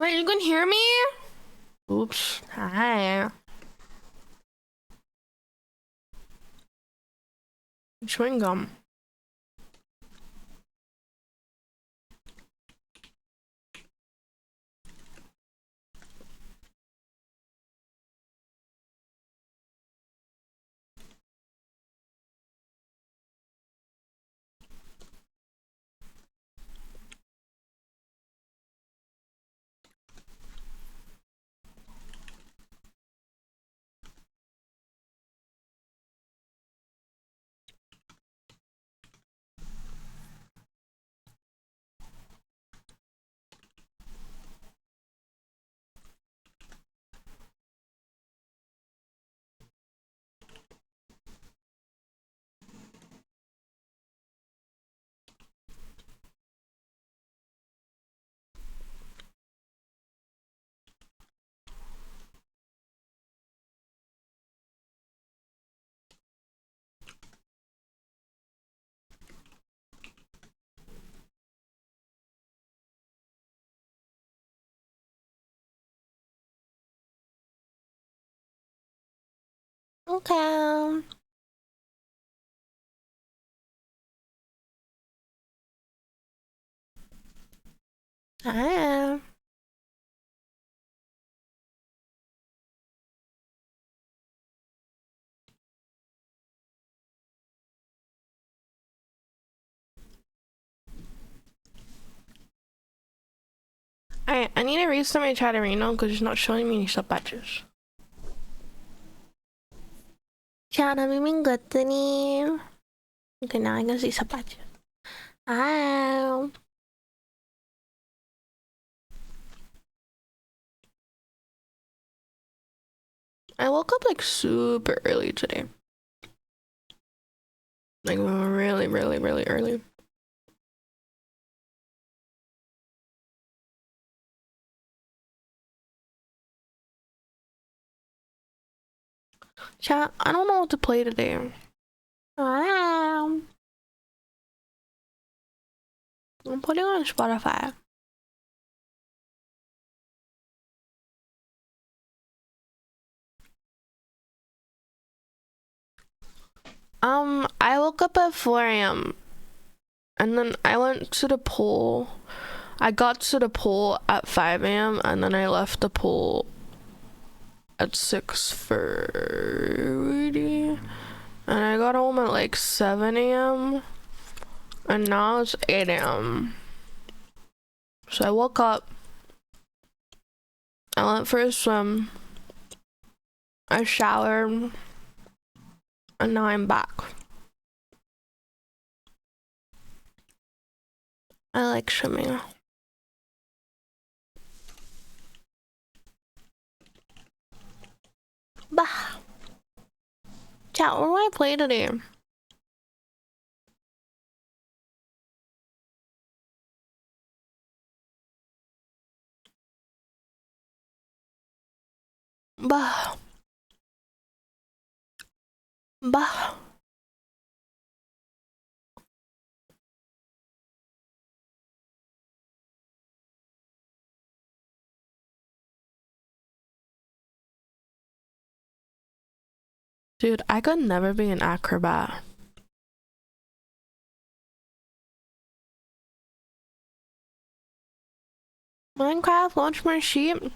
Wait, you can hear me? Oops. Hi. Chewing gum. Okay. Hi. Alright, I need to restart my Chatterino because it's not showing me any sub badges. Chat, have you been good, Denny? Okay, now I can see sub badges. Hi. I woke up like super early today. Like really, really, really early. Chat, I don't know what to play today. I'm putting on Spotify. I woke up at 4 a.m. and then I went to the pool. I got to the pool at 5 a.m. and then I left the pool at 6:30. And I got home at like 7 a.m. and now it's 8 a.m. So I woke up, I went for a swim, I showered, and now I'm back. I like swimming. Bah. Chat, what do I play today? Bah. Bah. Dude, I could never be an acrobat. Minecraft, launch my sheep.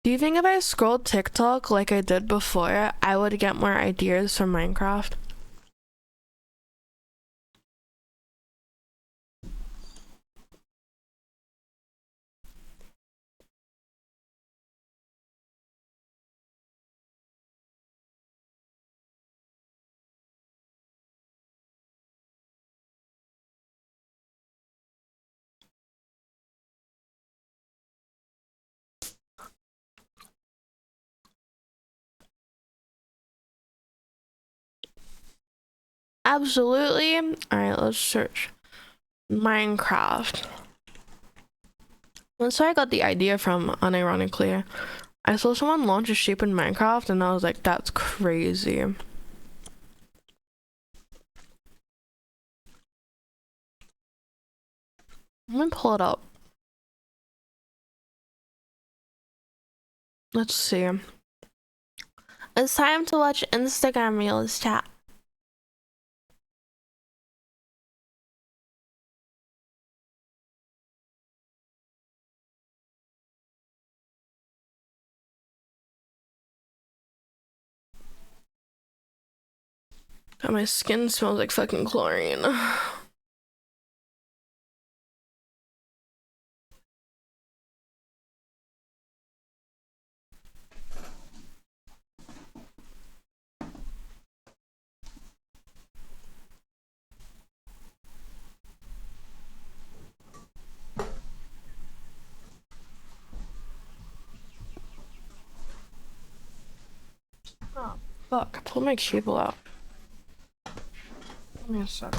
Do you think if I scrolled TikTok like I did before, I would get more ideas from Minecraft? Absolutely. All right, let's search Minecraft. That's where I got the idea from, unironically. I saw someone launch a sheep in Minecraft and I was like, that's crazy. I'm gonna pull it up. Let's see. It's time to watch Instagram Reels, chat. God, my skin smells like fucking chlorine. Oh, fuck. I pulled my cable out. Give me a sec.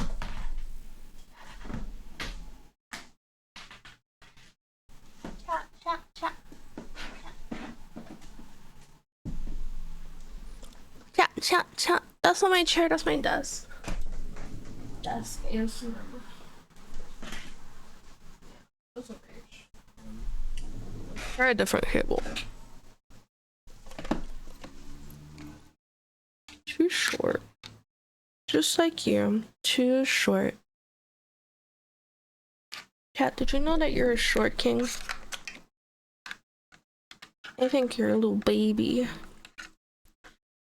Chat. That's not my chair, that's my desk. Desk and cinema. That's okay. Try a different cable. Too short. Just like you. Too short. Cat, did you know that you're a short king? I think you're a little baby.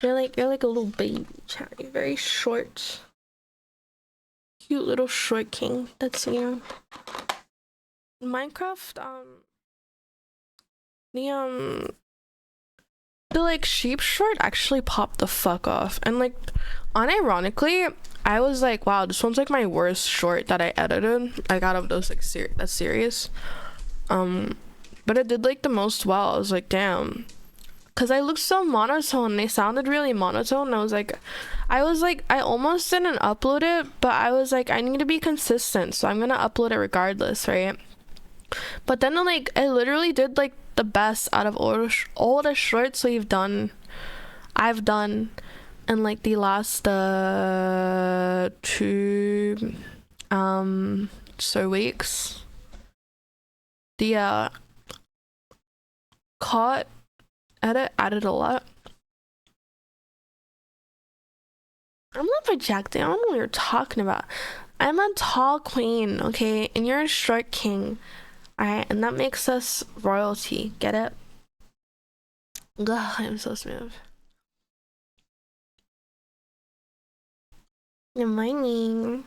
You're like a little baby, chat. You're very short. Cute little short king. That's you. Minecraft, the like sheep short actually popped the fuck off, and like unironically I was like, wow, this one's like my worst short that I edited, like out of those like that series. But it did like the most well. I was like, damn, because I looked so monotone, they sounded really monotone, and I almost didn't upload it, but I was like, I need to be consistent, so I'm gonna upload it regardless, right? But then like I literally did like the best out of all the shorts I've done in like the last 2 weeks. The caught edit added a lot. I'm not projecting. I don't know what you're talking about. I'm a tall queen, okay, and you're a short king. Alright, and that makes us royalty. Get it? Ugh, I'm so smooth. Good morning.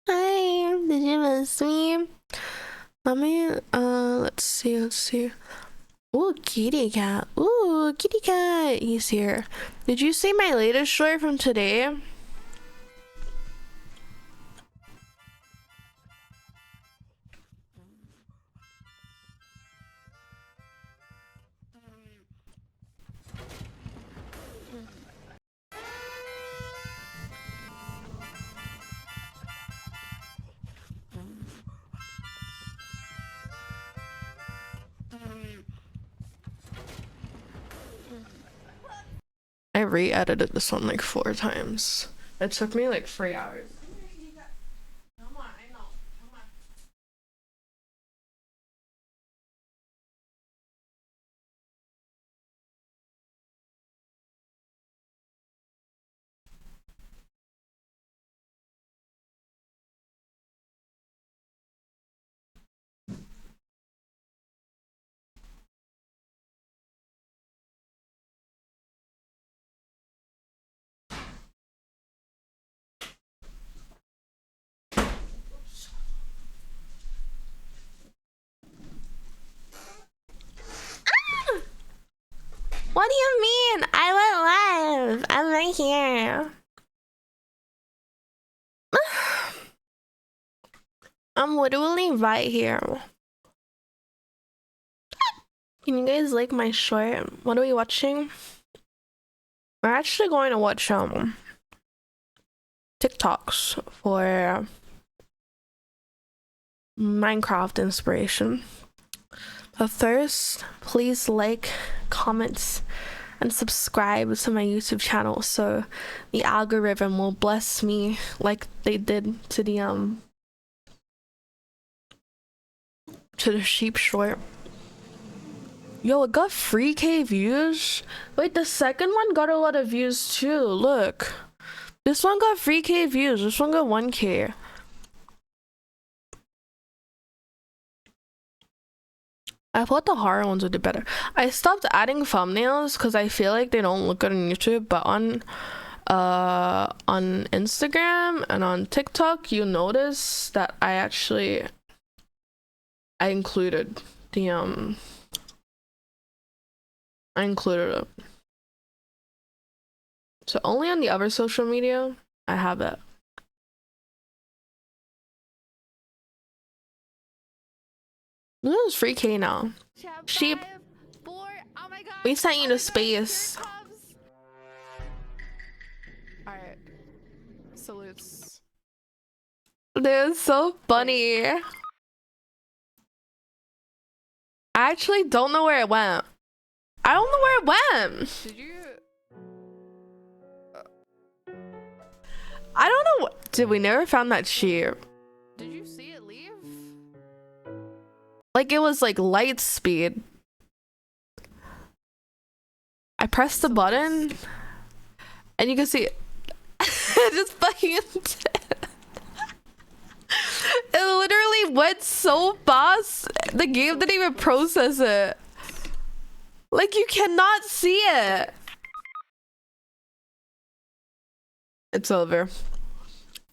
Hi, did you miss me? Let me, let's see. Ooh, kitty cat. Ooh, kitty cat. He's here. Did you see my latest short from today? I re-edited this one like 4 times. It took me like 3 hours. What do you mean? I went live. I'm right here. I'm literally right here. Can you guys like my short? What are we watching? We're actually going to watch TikToks for Minecraft inspiration. But first, please like, comment, and subscribe to my YouTube channel so the algorithm will bless me like they did to the sheep short. Yo, it got 3K views. Wait, the second one got a lot of views too. Look, this one got 3K views. This one got 1K. I thought the horror ones would do better. I stopped adding thumbnails because I feel like they don't look good on YouTube, but on Instagram and on TikTok, you notice that I included the I included it. So only on the other social media I have it. This is 3K now. Sheep. Oh my God. We sent you to space. Alright. Salutes. They're so funny. I actually don't know where it went. I don't know where it went. Did you? I don't know. Did we never found that sheep? Did you see it leave? Like it was like light speed. I pressed the button and you can see it. It just fucking it literally went so fast. The game didn't even process it. Like you cannot see it. It's over.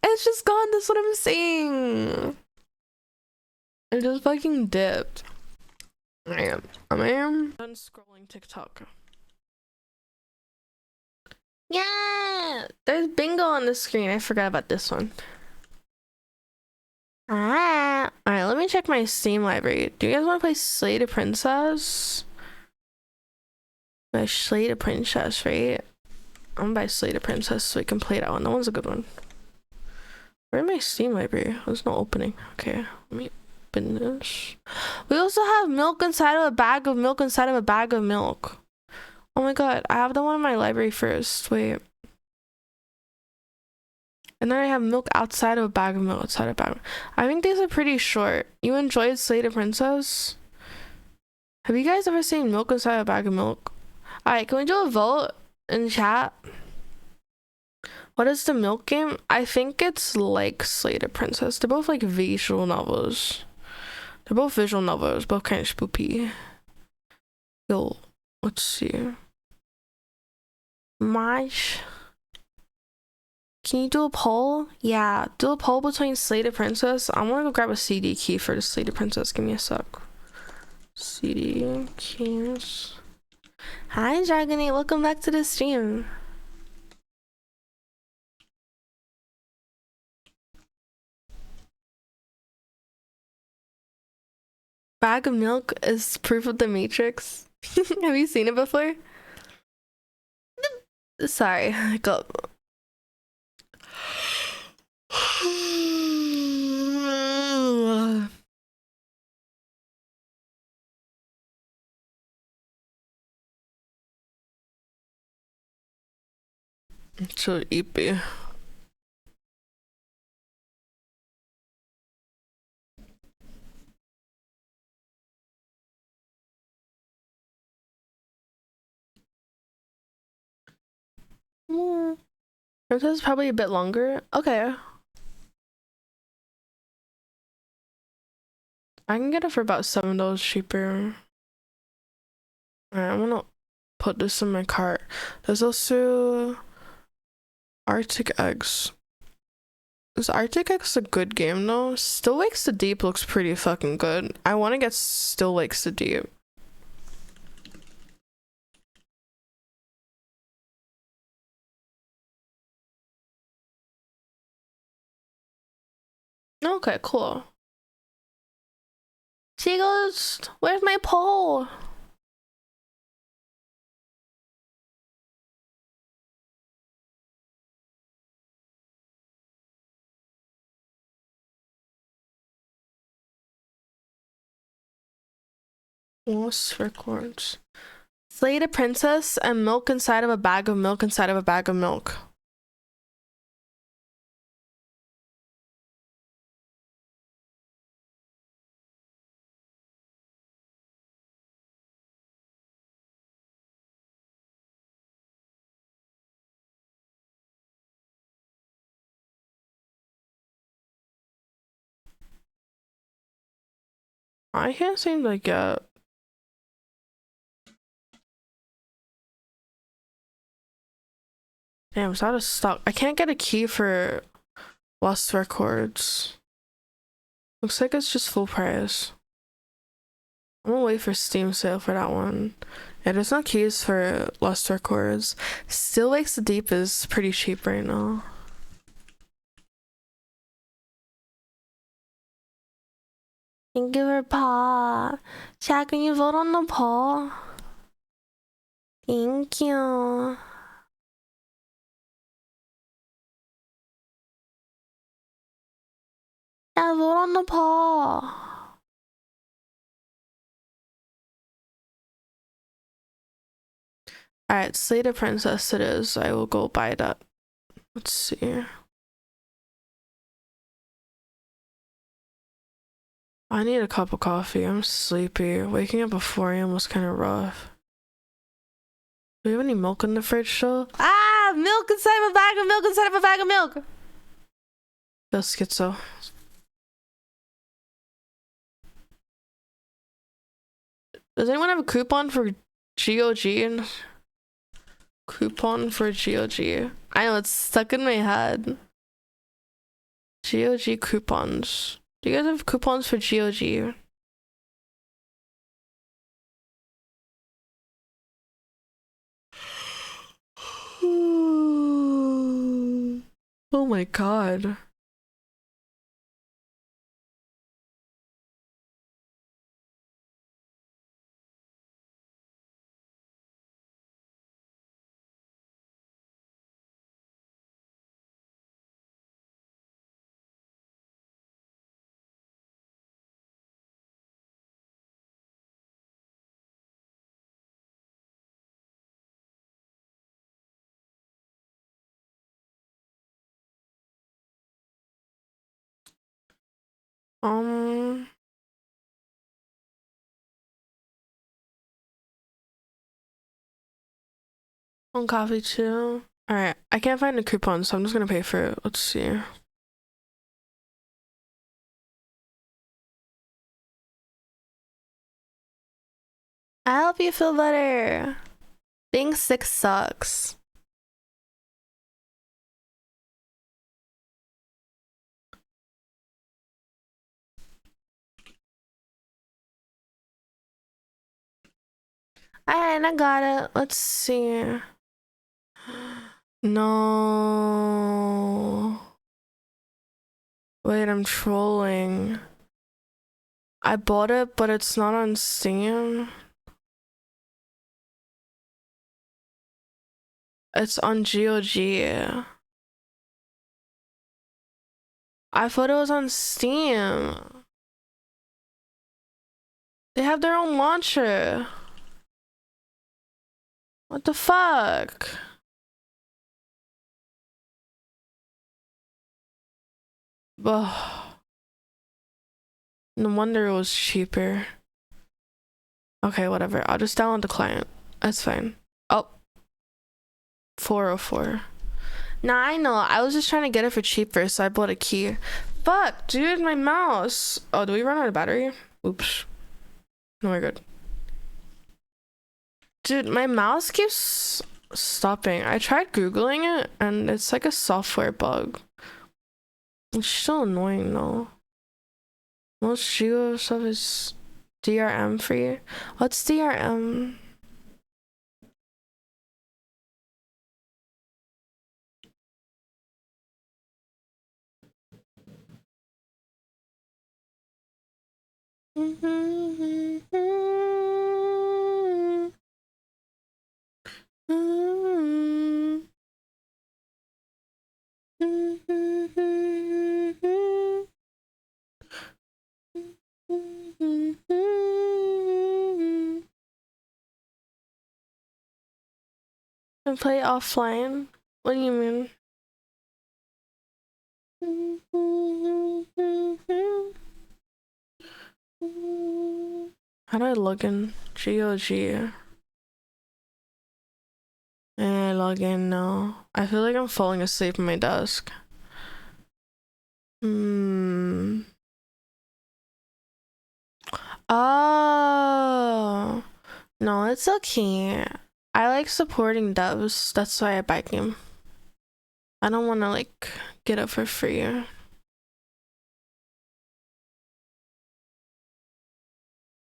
It's just gone. That's what I'm saying. It just fucking dipped. I am done scrolling TikTok. Yeah, there's bingo on the screen. I forgot about this one. Alright, let me check my Steam library. Do you guys want to play Slay the Princess? My Slay the Princess, right? I'm gonna buy Slay the Princess so we can play that one. That one's a good one. Where's my Steam library? There's no opening. Okay, let me open this. We also have milk inside of a bag of milk inside of a bag of milk. Oh my God, I have the one in my library first. Wait. And then I have milk outside of a bag of milk outside of a bag. I think these are pretty short. You enjoyed Slay the Princess? Have you guys ever seen milk inside a bag of milk? Alright, can we do a vote in chat? What is the milk game? I think it's like Slay the Princess. They're both like visual novels. They're both visual novels, both kind of spooky. Yo, let's see. March. Can you do a poll? Yeah, do a poll between Slay the Princess. I'm gonna go grab a CD key for the Slay the Princess. Give me a sec. CD keys. Hi, Dragonate. Welcome back to the stream. Bag of milk is proof of the Matrix. Have you seen it before? Sorry, I got. It's so eepy. This is probably a bit longer. Okay. I can get it for about $7 cheaper. Alright, I'm gonna put this in my cart. There's also Arctic Eggs. Is Arctic Eggs a good game though? Still Wakes the Deep looks pretty fucking good. I want to get Still Wakes the Deep. Okay, cool. She goes, where's my pole? Lost records. Slayed a princess and milk inside of a bag of milk inside of a bag of milk. I can't seem to get. Damn, it's out of stock. I can't get a key for Lost Records. Looks like it's just full price. I'm gonna wait for Steam sale for that one. Yeah, there's no keys for Lost Records. Still Wakes the Deep is pretty cheap right now. Thank you for paw. Chat, can you vote on the poll? Thank you. Yeah, vote on the poll. Alright, Slay the Princess it is. I will go buy that. Let's see. I need a cup of coffee. I'm sleepy. Waking up at 4 a.m. was kind of rough. Do we have any milk in the fridge still? Ah! Milk inside of a bag of milk inside of a bag of milk! Feel schizo. Does anyone have a coupon for GOG? Coupon for GOG. I know, it's stuck in my head. GOG coupons. Do you guys have coupons for GOG? Oh my god. On coffee too. Alright, I can't find a coupon, so I'm just gonna pay for it. Let's see. I help you feel better. Being sick sucks. Alright, I got it. Let's see. No. Wait, I'm trolling. I bought it, but it's not on Steam. It's on GOG. I thought it was on Steam. They have their own launcher. What the fuck? Ugh. No wonder it was cheaper. Okay, whatever. I'll just download the client. That's fine. Oh. 404. Nah, I know. I was just trying to get it for cheaper, so I bought a key. Fuck, dude, my mouse. Oh, do we run out of battery? Oops. No, we're good. Dude, my mouse keeps stopping. I tried Googling it, and it's like a software bug. It's still annoying, though. Most Jigo stuff is DRM free. What's DRM? And play offline? What do you mean? How do I log in? GOG. And I log in now. I feel like I'm falling asleep at my desk. Oh. No, it's okay. I like supporting devs. That's why I buy game. I don't want to like get it for free.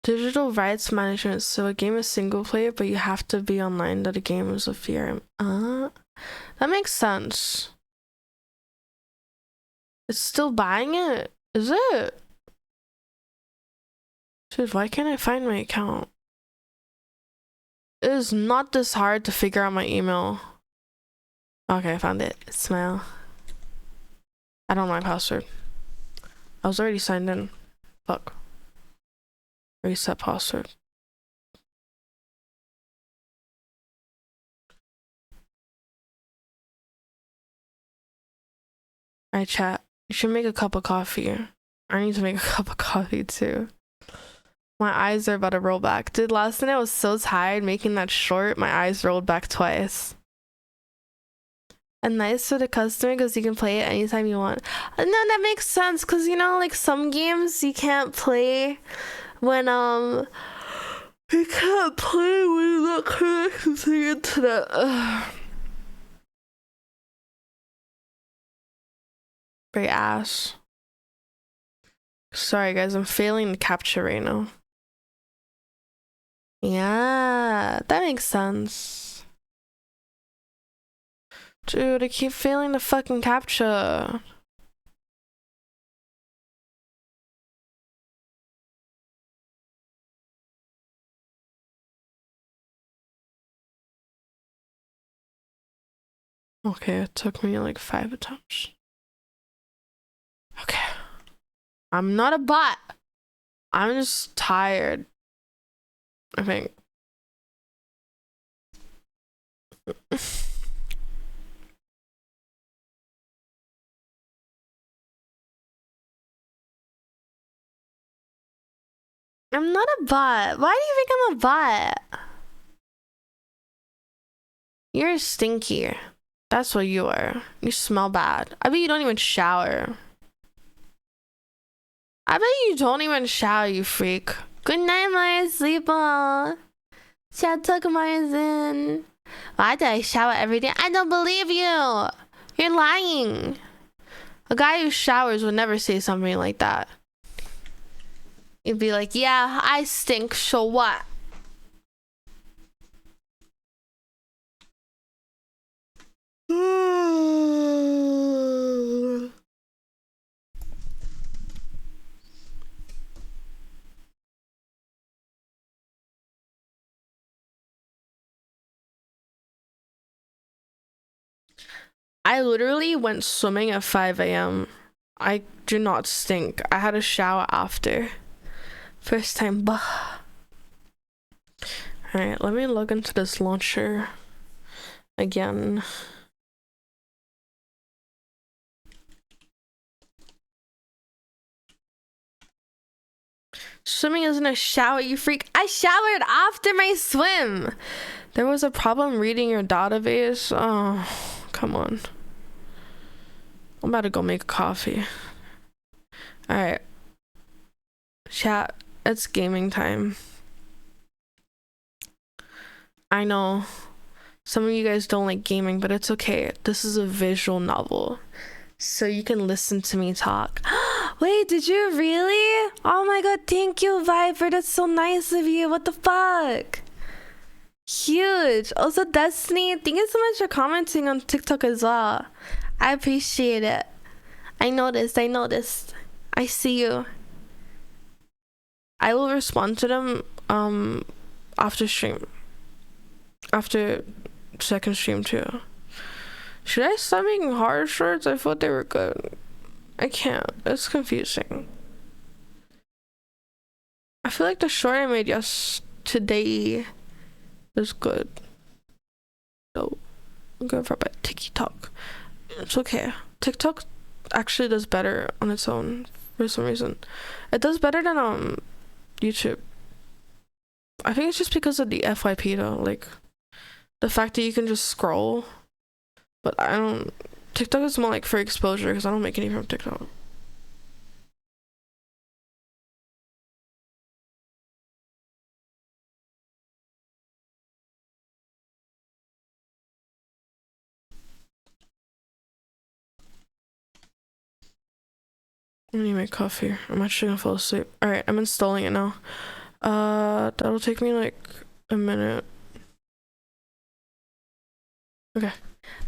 Digital rights management. So a game is single player, but you have to be online that a game is a fear. That makes sense. It's still buying it? Is it? Dude, why can't I find my account? It is not this hard to figure out my email. Okay, I found it. Smile. I don't know my password. I was already signed in. Fuck. Reset password. Alright, chat. You should make a cup of coffee. I need to make a cup of coffee too. My eyes are about to roll back. Dude, last night I was so tired making that short, my eyes rolled back twice. And nice for the customer because you can play it anytime you want. No, that makes sense because you know, like some games you can't play when you can't play when you're not connected to the internet. Great ass. Sorry guys, I'm failing to capture right now. Yeah, that makes sense. Dude, I keep failing to fucking capture. Okay, it took me like 5 attempts. Okay. I'm not a bot. I'm just tired. I think. I'm not a bot. Why do you think I'm a bot? You're stinky. That's what you are. You smell bad. I bet you don't even shower. I bet you don't even shower, you freak. Good night, my sleep on. Tuck my in. Why do I shower every day? I don't believe you. You're lying. A guy who showers would never say something like that. You'd be like, yeah, I stink, so what? I literally went swimming at 5 a.m. I do not stink. I had a shower after. First time. Alright, let me log into this launcher again. Swimming isn't a shower, you freak. I showered after my swim. There was a problem reading your database. Oh, come on. I'm about to go make a coffee. Alright. Chat, it's gaming time. I know some of you guys don't like gaming, but it's okay. This is a visual novel, so you can listen to me talk. Wait, did you really? Oh my god, thank you, Viper. That's so nice of you. What the fuck? Huge. Also, Destiny, thank you so much for commenting on TikTok as well. I appreciate it. I noticed. I see you. I will respond to them after stream. After second stream too. Should I stop making horror shorts? I thought they were good. I can't. It's confusing. I feel like the short I made today is good. No, I'm going for a TikTok. It's okay. TikTok actually does better on its own for some reason. It does better than YouTube. I think it's just because of the FYP though, like the fact that you can just scroll. But I don't. TikTok is more like for exposure because I don't make any from TikTok. I need my coffee. I'm actually gonna fall asleep. Alright, I'm installing it now. That'll take me like a minute. Okay.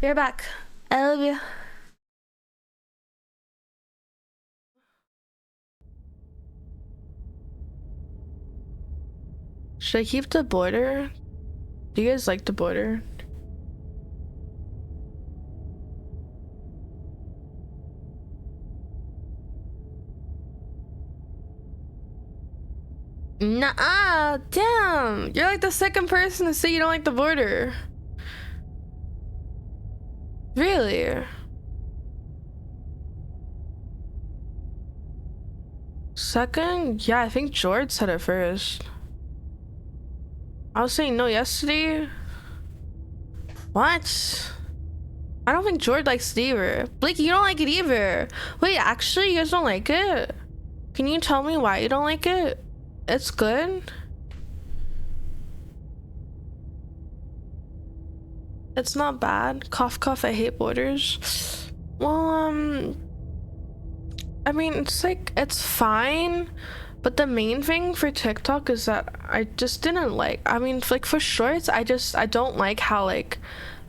We're back. I love you. Should I keep the border? Do you guys like the border? Nuh-uh, damn. You're like the second person to say you don't like the border. Really? Second? Yeah, I think George said it first. I was saying no yesterday. What? I don't think George likes it either. Blake, you don't like it either. Wait, actually, you guys don't like it? Can you tell me why you don't like it? It's good. It's not bad. Cough, cough, I hate borders. Well, I mean, it's like, it's fine. But the main thing for TikTok is that I just didn't like, I mean, like for shorts, I don't like how like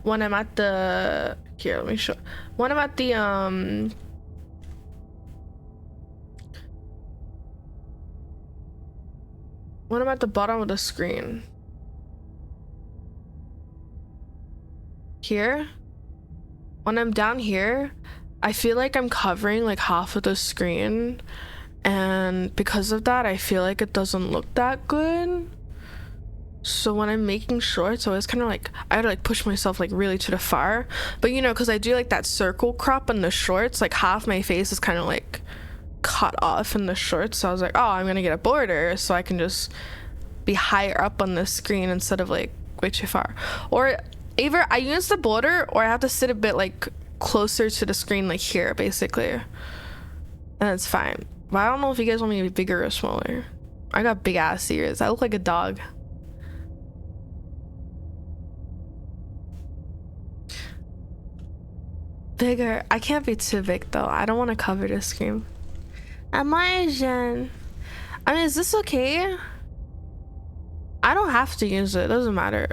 when I'm at the, here, let me show. When I'm at the, when I'm at the bottom of the screen. Here, when I'm down here, I feel like I'm covering like half of the screen. And because of that, I feel like it doesn't look that good. So when I'm making shorts, I always kind of like, I had to like push myself like really to the far. But you know, because I do like that circle crop in the shorts, like half my face is kind of like cut off in the shorts. So I was like, oh, I'm gonna get a border so I can just be higher up on the screen instead of like way too far. Or either I use the border or I have to sit a bit like closer to the screen, like here basically. And it's fine. But I don't know if you guys want me to be bigger or smaller. I got big ass ears. I look like a dog. Bigger. I can't be too big though. I don't want to cover the screen. Imagine. I mean, is this okay? I don't have to use it. It doesn't matter.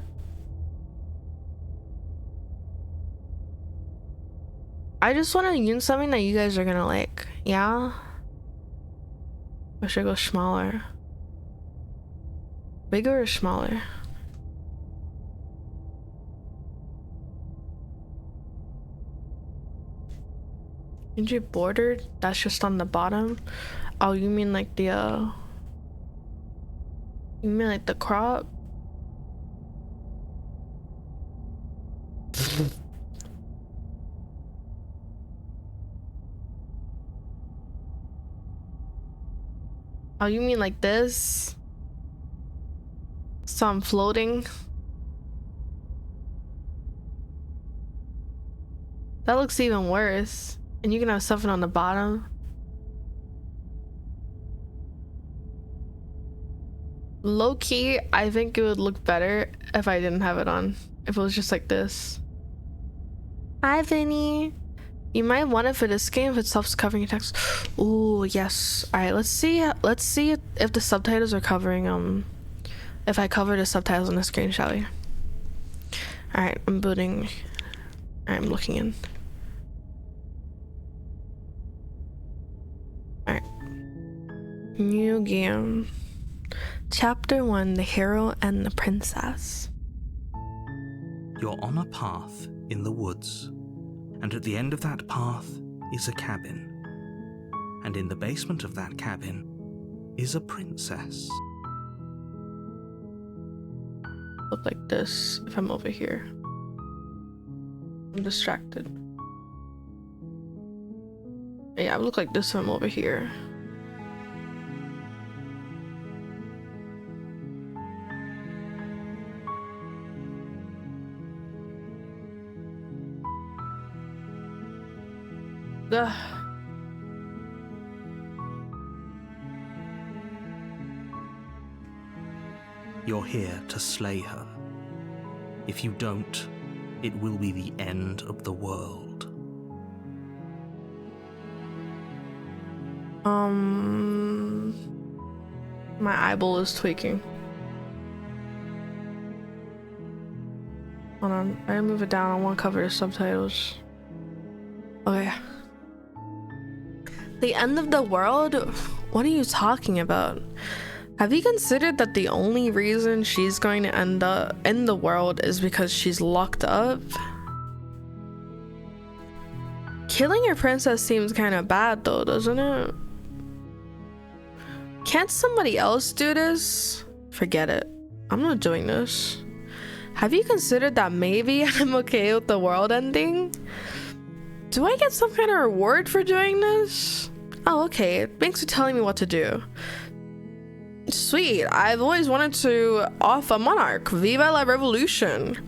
I just want to use something that you guys are gonna like. Yeah? Or should I go smaller? Bigger or smaller? Did you border? That's just on the bottom. Oh, you mean like the you mean like the crop? Oh, you mean like this? So I'm floating? That looks even worse. And you can have something on the bottom. Low key, I think it would look better if I didn't have it on. If it was just like this. Hi, Vinny. You might want it for this game if it stops covering your text. Oh yes. All right, let's see if the subtitles are covering if I cover the subtitles on the screen, shall we? All right, I'm booting. I'm looking in. All right. New game. Chapter 1, the hero and the princess. You're on a path in the woods. And at the end of that path is a cabin. And in the basement of that cabin is a princess. Look like this if I'm over here. I'm distracted. Yeah, I look like this one over here. Ugh. You're here to slay her. If you don't, it will be the end of the world. My eyeball is tweaking. Hold on, I gotta move it down. I want to cover the subtitles. Okay. The end of the world? What are you talking about? Have you considered that the only reason she's going to end up in the world is because she's locked up? Killing your princess seems kind of bad though, doesn't it? Can't somebody else do this? Forget it. I'm not doing this. Have you considered that maybe I'm okay with the world ending? Do I get some kind of reward for doing this? Oh, okay. Thanks for telling me what to do. Sweet. I've always wanted to off a monarch. Viva la revolution.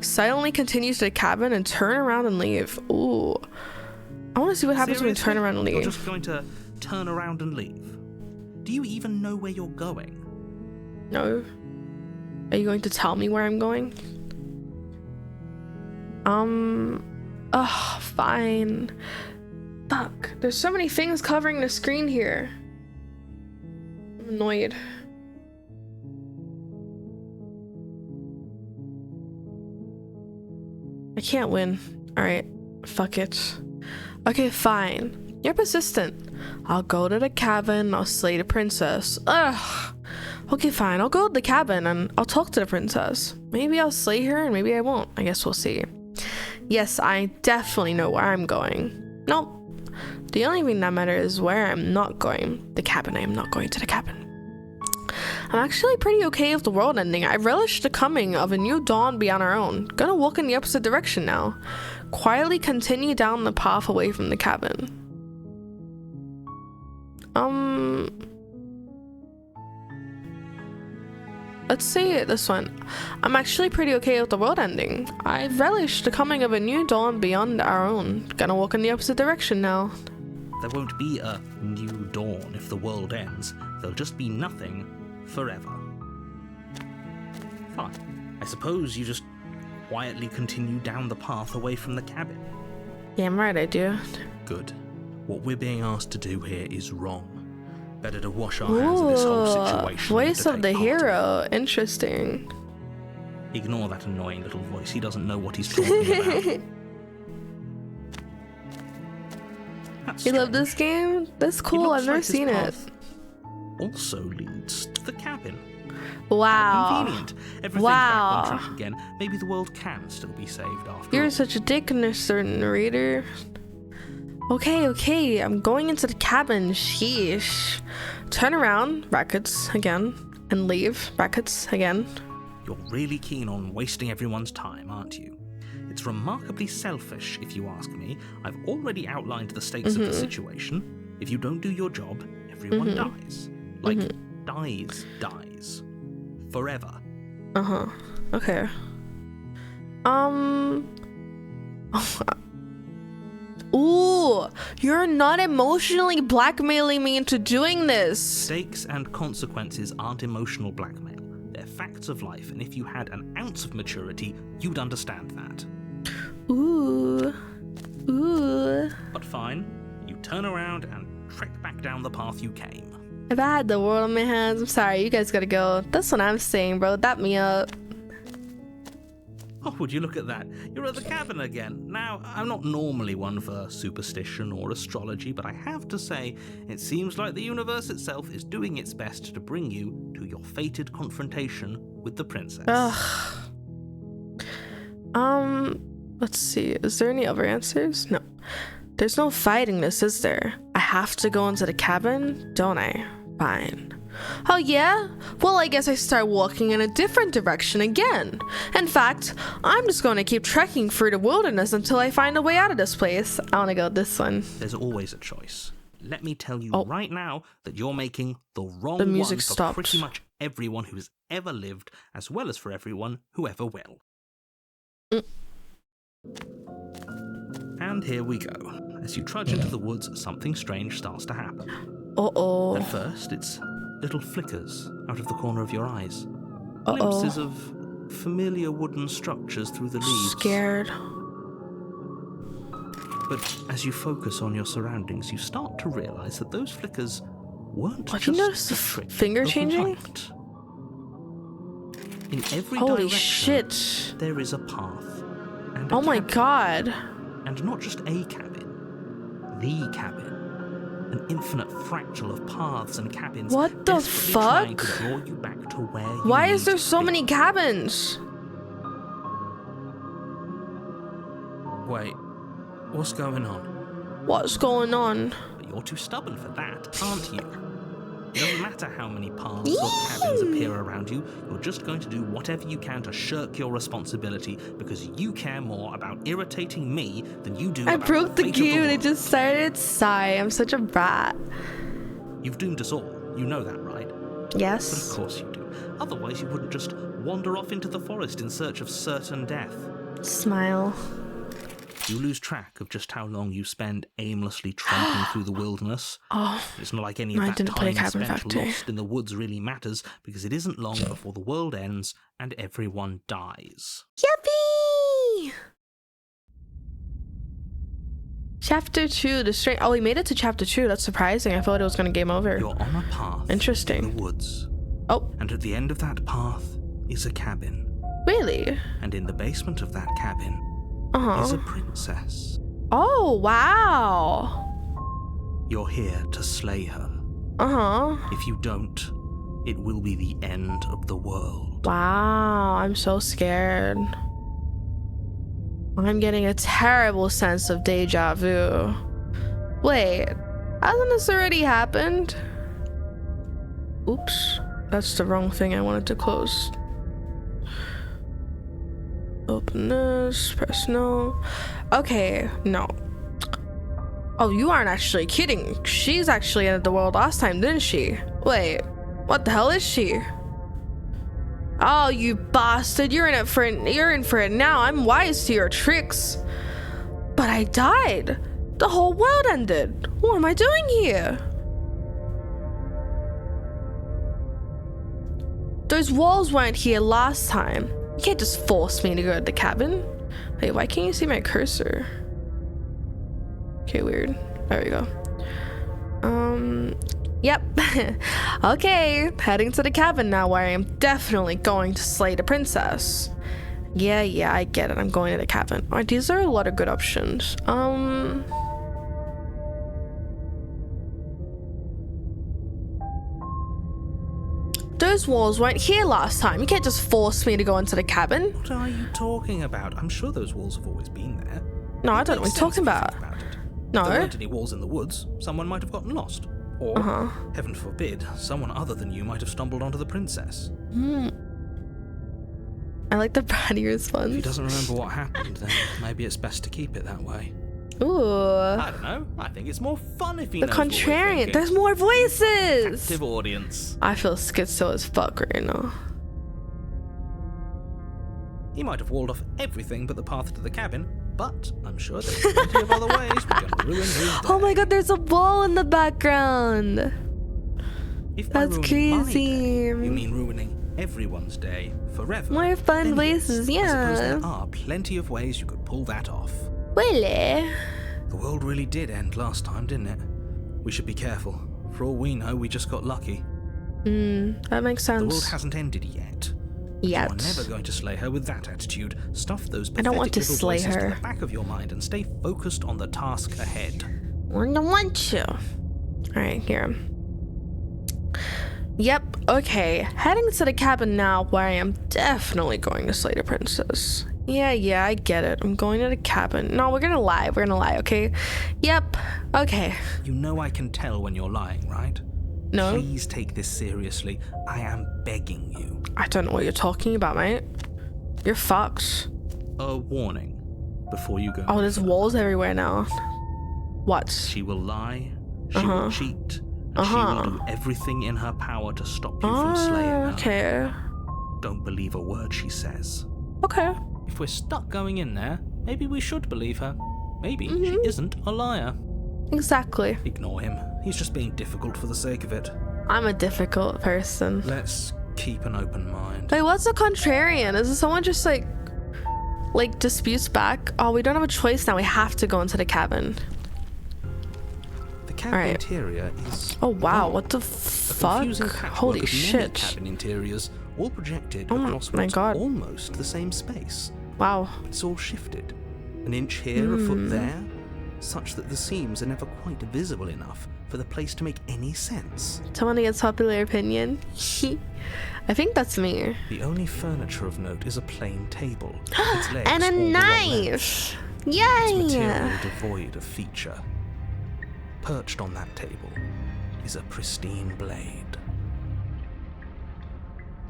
Silently continues to the cabin and turn around and leave. Ooh. I want to see what happens when we turn around and leave. You're just going to turn around and leave? Do you even know where you're going? No. Are you going to tell me where I'm going? Ugh, fine. Fuck. There's so many things covering the screen here. I'm annoyed. I can't win. Alright. Fuck it. Okay, fine. You're persistent. I'll go to the cabin. I'll slay the princess. Ugh. Okay, fine. I'll go to the cabin and I'll talk to the princess. Maybe I'll slay her and maybe I won't. I guess we'll see. Yes, I definitely know where I'm going. Nope. The only thing that matters is where I'm not going. The cabin. I am not going to the cabin. I'm actually pretty okay with the world ending. I relish the coming of a new dawn beyond our own. Gonna walk in the opposite direction now. Quietly continue down the path away from the cabin. Let's see this one. I'm actually pretty okay with the world ending. I relish the coming of a new dawn beyond our own. Gonna walk in the opposite direction now. There won't be a new dawn if the world ends. There'll just be nothing forever. Fine. I suppose you just quietly continue down the path away from the cabin. Yeah, I'm right, I do. Good. What we're being asked to do here is wrong. Better to wash our hands of this whole situation. Voice of the hero. Interesting. Ignore that annoying little voice. He doesn't know what he's talking about. You love this game? That's cool. I've never seen it. Also leads to the cabin. Wow. Convenient. Everything's back on track again. Maybe the world can still be saved after You're all. such a dick, narrator. Okay, I'm going into the cabin. Sheesh. Turn around, brackets again, and leave, brackets again. You're really keen on wasting everyone's time, aren't you? It's remarkably selfish, if you ask me. I've already outlined the stakes of the situation. If you don't do your job, everyone dies. Like, dies. Forever. Okay. Ooh, you're not emotionally blackmailing me into doing this. Stakes and consequences aren't emotional blackmail. They're facts of life, and if you had an ounce of maturity, you'd understand that. Ooh. But fine, you turn around and trek back down the path you came. If I had the world on my hands, I'm sorry, you guys gotta go. That's what I'm saying, bro. Dap me up. Oh, would you look at that? You're at the cabin again. Now, I'm not normally one for superstition or astrology, but I have to say, it seems like the universe itself is doing its best to bring you to your fated confrontation with the princess. Ugh. Let's see. Is there any other answers? No. There's no fighting this, is there? I have to go into the cabin, don't I? Fine. Oh yeah? Well, I guess I start walking in a different direction again. In fact, I'm just going to keep trekking through the wilderness until I find a way out of this place. I want to go this one. There's always a choice. Let me tell you Oh. right now that you're making the wrong The music one for stopped. pretty much everyone who's ever lived, as well as for everyone who ever will. And here we go. As you trudge into the woods, something strange starts to happen. Uh-oh. At first, it's little flickers out of the corner of your eyes. Uh-oh. Glimpses of familiar wooden structures through the leaves. Scared. But as you focus on your surroundings, you start to realize that those flickers weren't Have just you noticed the a trick finger of changing? light. In every Holy direction, shit. there is a path. And a Oh my cabin. god. And not just a cabin, the cabin. An infinite fractal of paths and cabins. What the desperately trying fuck? to draw you back to where you Why is need there to so be. many cabins? Wait, what's going on? What's going on? But you're too stubborn for that, aren't you? It doesn't matter how many paths or cabins appear around you, you're just going to do whatever you can to shirk your responsibility because you care more about irritating me than you do I about broke the fate of game and it world. just started sigh. I'm such a brat. You've doomed us all, you know that, right? But of Yes. course you do. Otherwise you wouldn't just wander off into the forest in search of certain death. Smile. You lose track of just how long you spend aimlessly tramping through the wilderness. Oh, It's not like any of I that didn't play time Cabin spent Factory. lost in the woods really matters, because it isn't long before the world ends and everyone dies. yippee! Chapter 2, the strange. Oh, we made it to chapter 2. That's surprising. I thought it was gonna game over. You're on a path Interesting. in the woods, Oh, and at the end of that path is a cabin. really? And in the basement of that cabin is Uh-huh. a princess. Oh, wow. You're here to slay her. Uh-huh. If you don't, it will be the end of the world. Wow, I'm so scared. I'm getting a terrible sense of deja vu. Wait, hasn't this already happened? Oops, that's the wrong thing I wanted to close. Open this, press no. Okay, no. Oh, you aren't actually kidding. She's actually ended the world last time, didn't she? Wait, what the hell is she? Oh, you bastard, you're in for it now. I'm wise to your tricks. But I died. The whole world ended. What am I doing here? Those walls weren't here last time. You can't just force me to go to the cabin. Wait, why can't you see my cursor? Okay, weird. There we go. Yep. Okay, heading to the cabin now where I am definitely going to slay the princess. Yeah, I get it. I'm going to the cabin. Alright, these are a lot of good options. Those walls weren't here last time. You can't just force me to go into the cabin. What are you talking about? I'm sure those walls have always been there. No, I don't know what Makes you're talking sense if you about. think about it. No. If there weren't any walls in the woods, someone might have gotten lost. Or, heaven forbid, someone other than you might have stumbled onto the princess. I like the bratty response. If he doesn't remember what happened, then maybe it's best to keep it that way. Ooh. I don't know. I think it's more fun if he The knows what we're contrarian. thinking. There's more voices. Active audience. I feel schizo as fuck right now. He might have walled off everything but the path to the cabin, but I'm sure there's plenty of other ways we're going to ruin his day. Oh my god, there's a ball in the background. If by That's ruining my crazy. day, you mean ruining everyone's day forever. More fun then yes, voices, I suppose there yeah. are plenty of ways you could pull that off. Really? The world really did end last time, didn't it? We should be careful. For all we know, we just got lucky. That makes The world sense. hasn't ended yet. Yet. You are never going to slay her with that attitude. Stuff those I don't want pathetic to little slay voices her. to the back of your mind and stay focused on the task ahead. I don't want to. Alright, here. Yep, okay. Heading to the cabin now where I am definitely going to slay the princess. Yeah, I get it. I'm going to the cabin. No, we're gonna lie, okay? Yep, okay. You know I can tell when you're lying, right? No. Please take this seriously. I am begging you. I don't know what you're talking about, mate. You're fucked. A warning before you go. Oh, there's walls everywhere now. What? She will lie, she will cheat, and she will do everything in her power to stop you from slaying her. Okay. Don't believe a word she says. Okay. If we're stuck going in there, maybe we should believe her. Maybe she isn't a liar. Exactly. Ignore him. He's just being difficult for the sake of it. I'm a difficult person. Let's keep an open mind. Wait, what's a contrarian? Is it someone just like disputes back? Oh, we don't have a choice now. We have to go into the cabin. The cabin Alright. interior is... Oh wow, what the a fuck? confusing patchwork Holy of many shit. cabin interiors, all projected Oh across my what's God. almost the same space. Wow. It's all shifted. An inch here, a foot there, such that the seams are never quite visible enough for the place to make any sense. Someone against popular opinion. I think that's me. The only furniture of note is a plain table. Its legs And a all the long length. knife. Its Yay! material devoid of feature. Perched on that table is a pristine blade.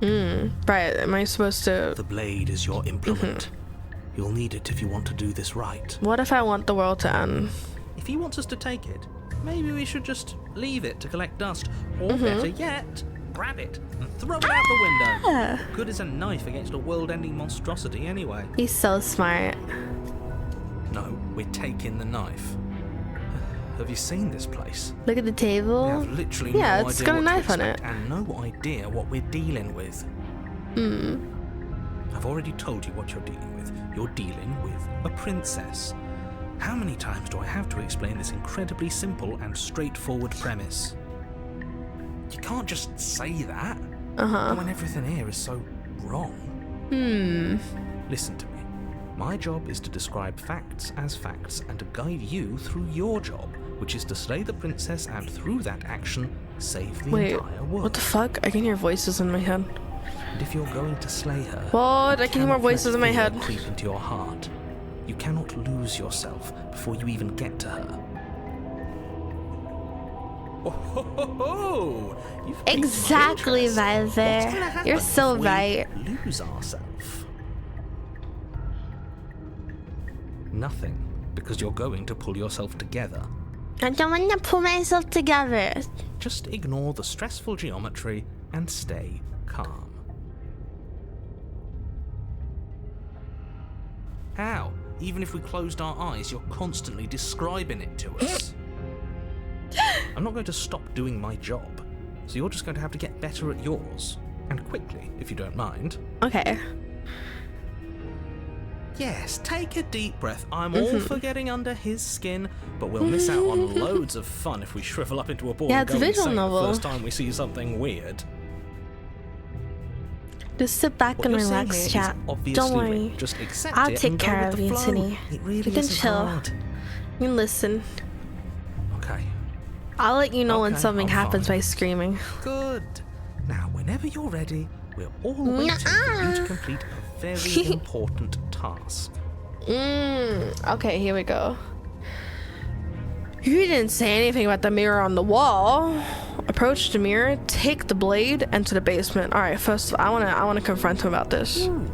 Right, am I supposed to... The blade is your implement. You'll need it if you want to do this right. What if I want the world to end? If he wants us to take it, maybe we should just leave it to collect dust. Or better yet, grab it and throw it out the window. Good as a knife against a world-ending monstrosity anyway. He's so smart. No, we're taking the knife. Have you seen this place? Look at the We table. have literally Yeah, no it's idea got a what to knife on expect it. and no idea what we're dealing with. I've already told you what you're dealing with. You're dealing with a princess. How many times do I have to explain this incredibly simple and straightforward premise? You can't just say that when everything here is so wrong. Listen to me. My job is to describe facts as facts and to guide you through your job, which is to slay the princess and through that action, save the Wait, entire world. what the fuck? I can hear voices in my head. And if you're going to slay her, What? you I can hear more cannot voices let in my fear head. creep into your heart. You cannot lose yourself before you even get to her. Oh, ho, ho, ho. You've piqued my Exactly, interest. What's Vizer. gonna happen You're so if we right. lose ourselves? Nothing, because you're going to pull yourself together. I don't want to pull myself together. Just ignore the stressful geometry and stay calm. How? Even if we closed our eyes, you're constantly describing it to us. I'm not going to stop doing my job, so you're just going to have to get better at yours. And quickly, if you don't mind. Okay. Yes, take a deep breath. I'm all for getting under his skin, but we'll miss out on loads of fun if we shrivel up into a ball Yeah, and it's go a visual insane novel. the first time we see something weird. Just sit back What and you're saying relax, here is chat. obviously Don't worry. real. Just accept I'll it take and go care with of the you, flow. Tinny. It really You can isn't chill. hard. You can listen. Okay, I'll let you know when Okay, something I'm happens fine. by screaming. good. Now, whenever you're ready, we're all waiting for you to complete a very important task. Okay, here we go. You didn't say anything about the mirror on the wall. Approach the mirror, take the blade, enter the basement. All right, first of all, I wanna confront him about this. Ooh,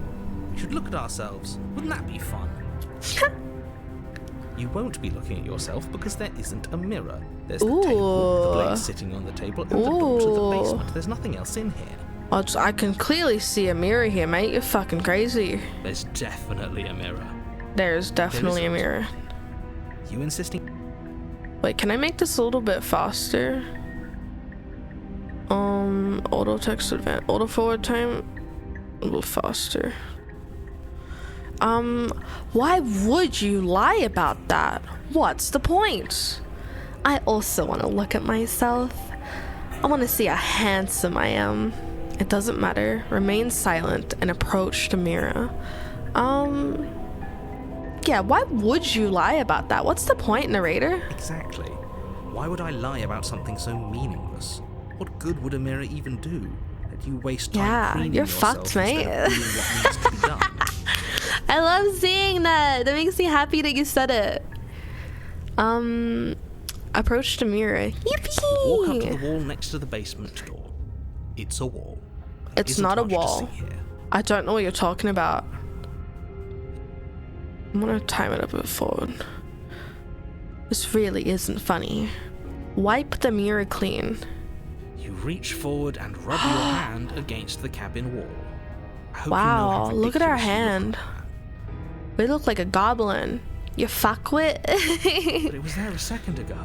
we should look at ourselves. Wouldn't that be fun? You won't be looking at yourself because there isn't a mirror. There's the table, the blade sitting on the table, and the door to the Ooh. basement. There's nothing else in here. I can clearly see a mirror here, mate. You're fucking crazy. There's definitely a mirror. There's definitely a isn't. mirror. You insisting? Wait, can I make this a little bit faster? Auto text advance, auto forward time, a little faster. Why would you lie about that? What's the point? I also want to look at myself. I want to see how handsome I am. It doesn't matter. Remain silent and approach the mirror. Yeah, why would you lie about that? What's the point, narrator? Exactly. Why would I lie about something so meaningless? What good would a mirror even do? That you waste time Yeah, cleaning you're yourself fucked, instead mate. of doing what needs to be done. I love seeing that. That makes me happy that you said it. Approach the mirror. Walk up to Yippee! the wall next to the basement door. It's a wall. There It's isn't not a much to wall. see here. I don't know what you're talking about. I'm gonna time it a bit forward. This really isn't funny. Wipe the mirror clean. You reach forward and rub your hand against the cabin wall. I hope you know Wow, how look at our ridiculous you look hand. like that. We look like a goblin. You fuckwit. But it was there a second ago.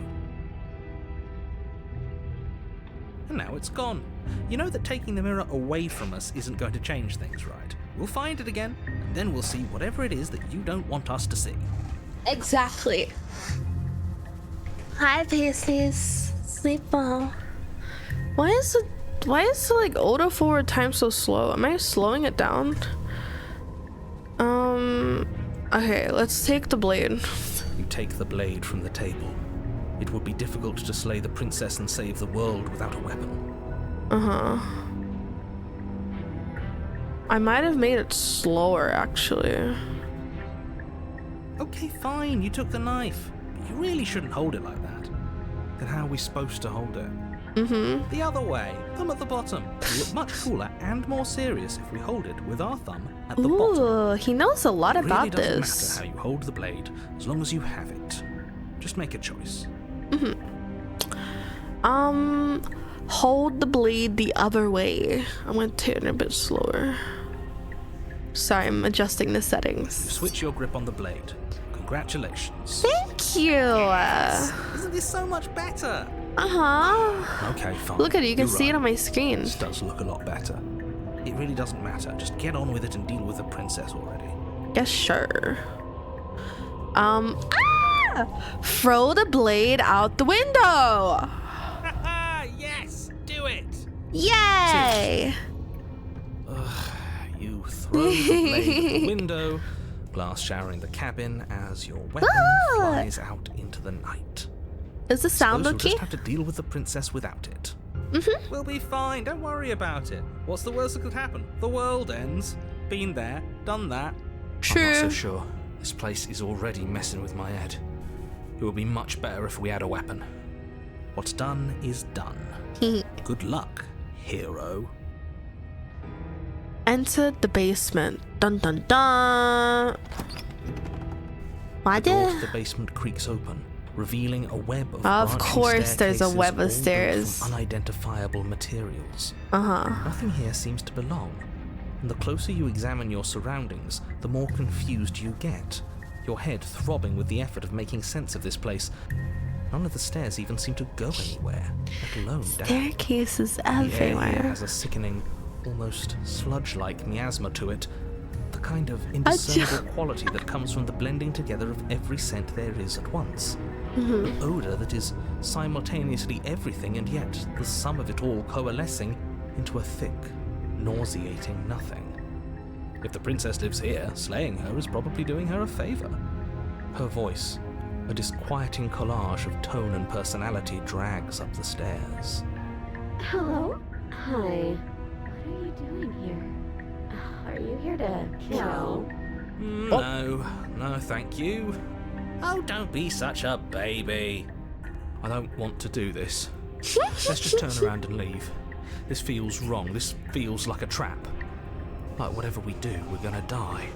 And now it's gone. You know that taking the mirror away from us isn't going to change things, right? We'll find it again, and then we'll see whatever it is that you don't want us to see. Exactly. Hi, Pisces. Sleep well. Why is the like auto forward time so slow? Am I slowing it down? Okay, let's take the blade. You take the blade from the table. It would be difficult to slay the princess and save the world without a weapon. I might have made it slower, actually. Okay, fine, you took the knife. But you really shouldn't hold it like that. Then how are we supposed to hold it? The other way, thumb at the bottom. It'll look much cooler and more serious if we hold it with our thumb at the bottom. Ooh, he knows a lot It about really doesn't this. matter how you hold the blade, as long as you have it. Just make a choice. Hold the blade the other way. I'm gonna turn it a bit slower. Sorry, I'm adjusting the settings. Switch your grip on the blade. Congratulations. Thank you. Isn't this so much better? Okay, fine. Look at it, you can You're see it right. on my screen. This does look a lot better. It really doesn't matter. Just get on with it and deal with the princess already. Yes, sure. Throw the blade out the window. Yes! Do it! Yay! You throw the blade at the window, glass showering the cabin as your weapon flies out into the night. Is the sound Suppose okay? We'll just have to deal with the princess without it. We'll be fine. Don't worry about it. What's the worst that could happen? The world ends. Been there, done that. I'm not so True. sure. This place is already messing with my head. It would be much better if we had a weapon. What's done is done. Good luck, hero. Enter the basement. Dun dun dun. The door to the basement creaks open, revealing a web of Of branching course there's a staircases web of all built stairs. from unidentifiable materials. Uh-huh. Nothing here seems to belong, and the closer you examine your surroundings, the more confused you get, your head throbbing with the effort of making sense of this place. None of the stairs even seem to go anywhere, let alone down. Staircases The air here everywhere. has a sickening, almost sludge-like miasma to it, the kind of indiscernible quality that comes from the blending together of every scent there is at once. An odour that is simultaneously everything and yet the sum of it all coalescing into a thick, nauseating nothing. If the princess lives here, slaying her is probably doing her a favour. Her voice, a disquieting collage of tone and personality, drags up the stairs. Hello? Hi. What are you doing here? Are you here to kill? No, thank you. Oh, don't be such a baby. I don't want to do this. Let's just turn around and leave. This feels wrong. This feels like a trap. Like whatever we do, we're gonna die.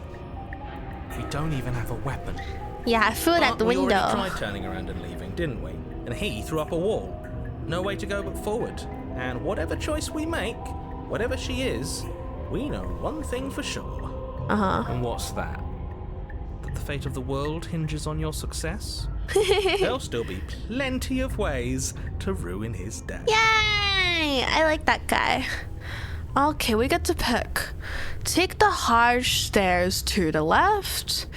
We don't even have a weapon. Yeah, I threw it at the We already window. tried turning around and leaving, didn't we? And he threw up a wall. No way to go but forward. And whatever choice we make, whatever she is, we know one thing for sure. And what's that? That the fate of the world hinges on your success? There'll still be plenty of ways to ruin his day. Yay! I like that guy. Okay, we get to pick. Take the harsh stairs to the left.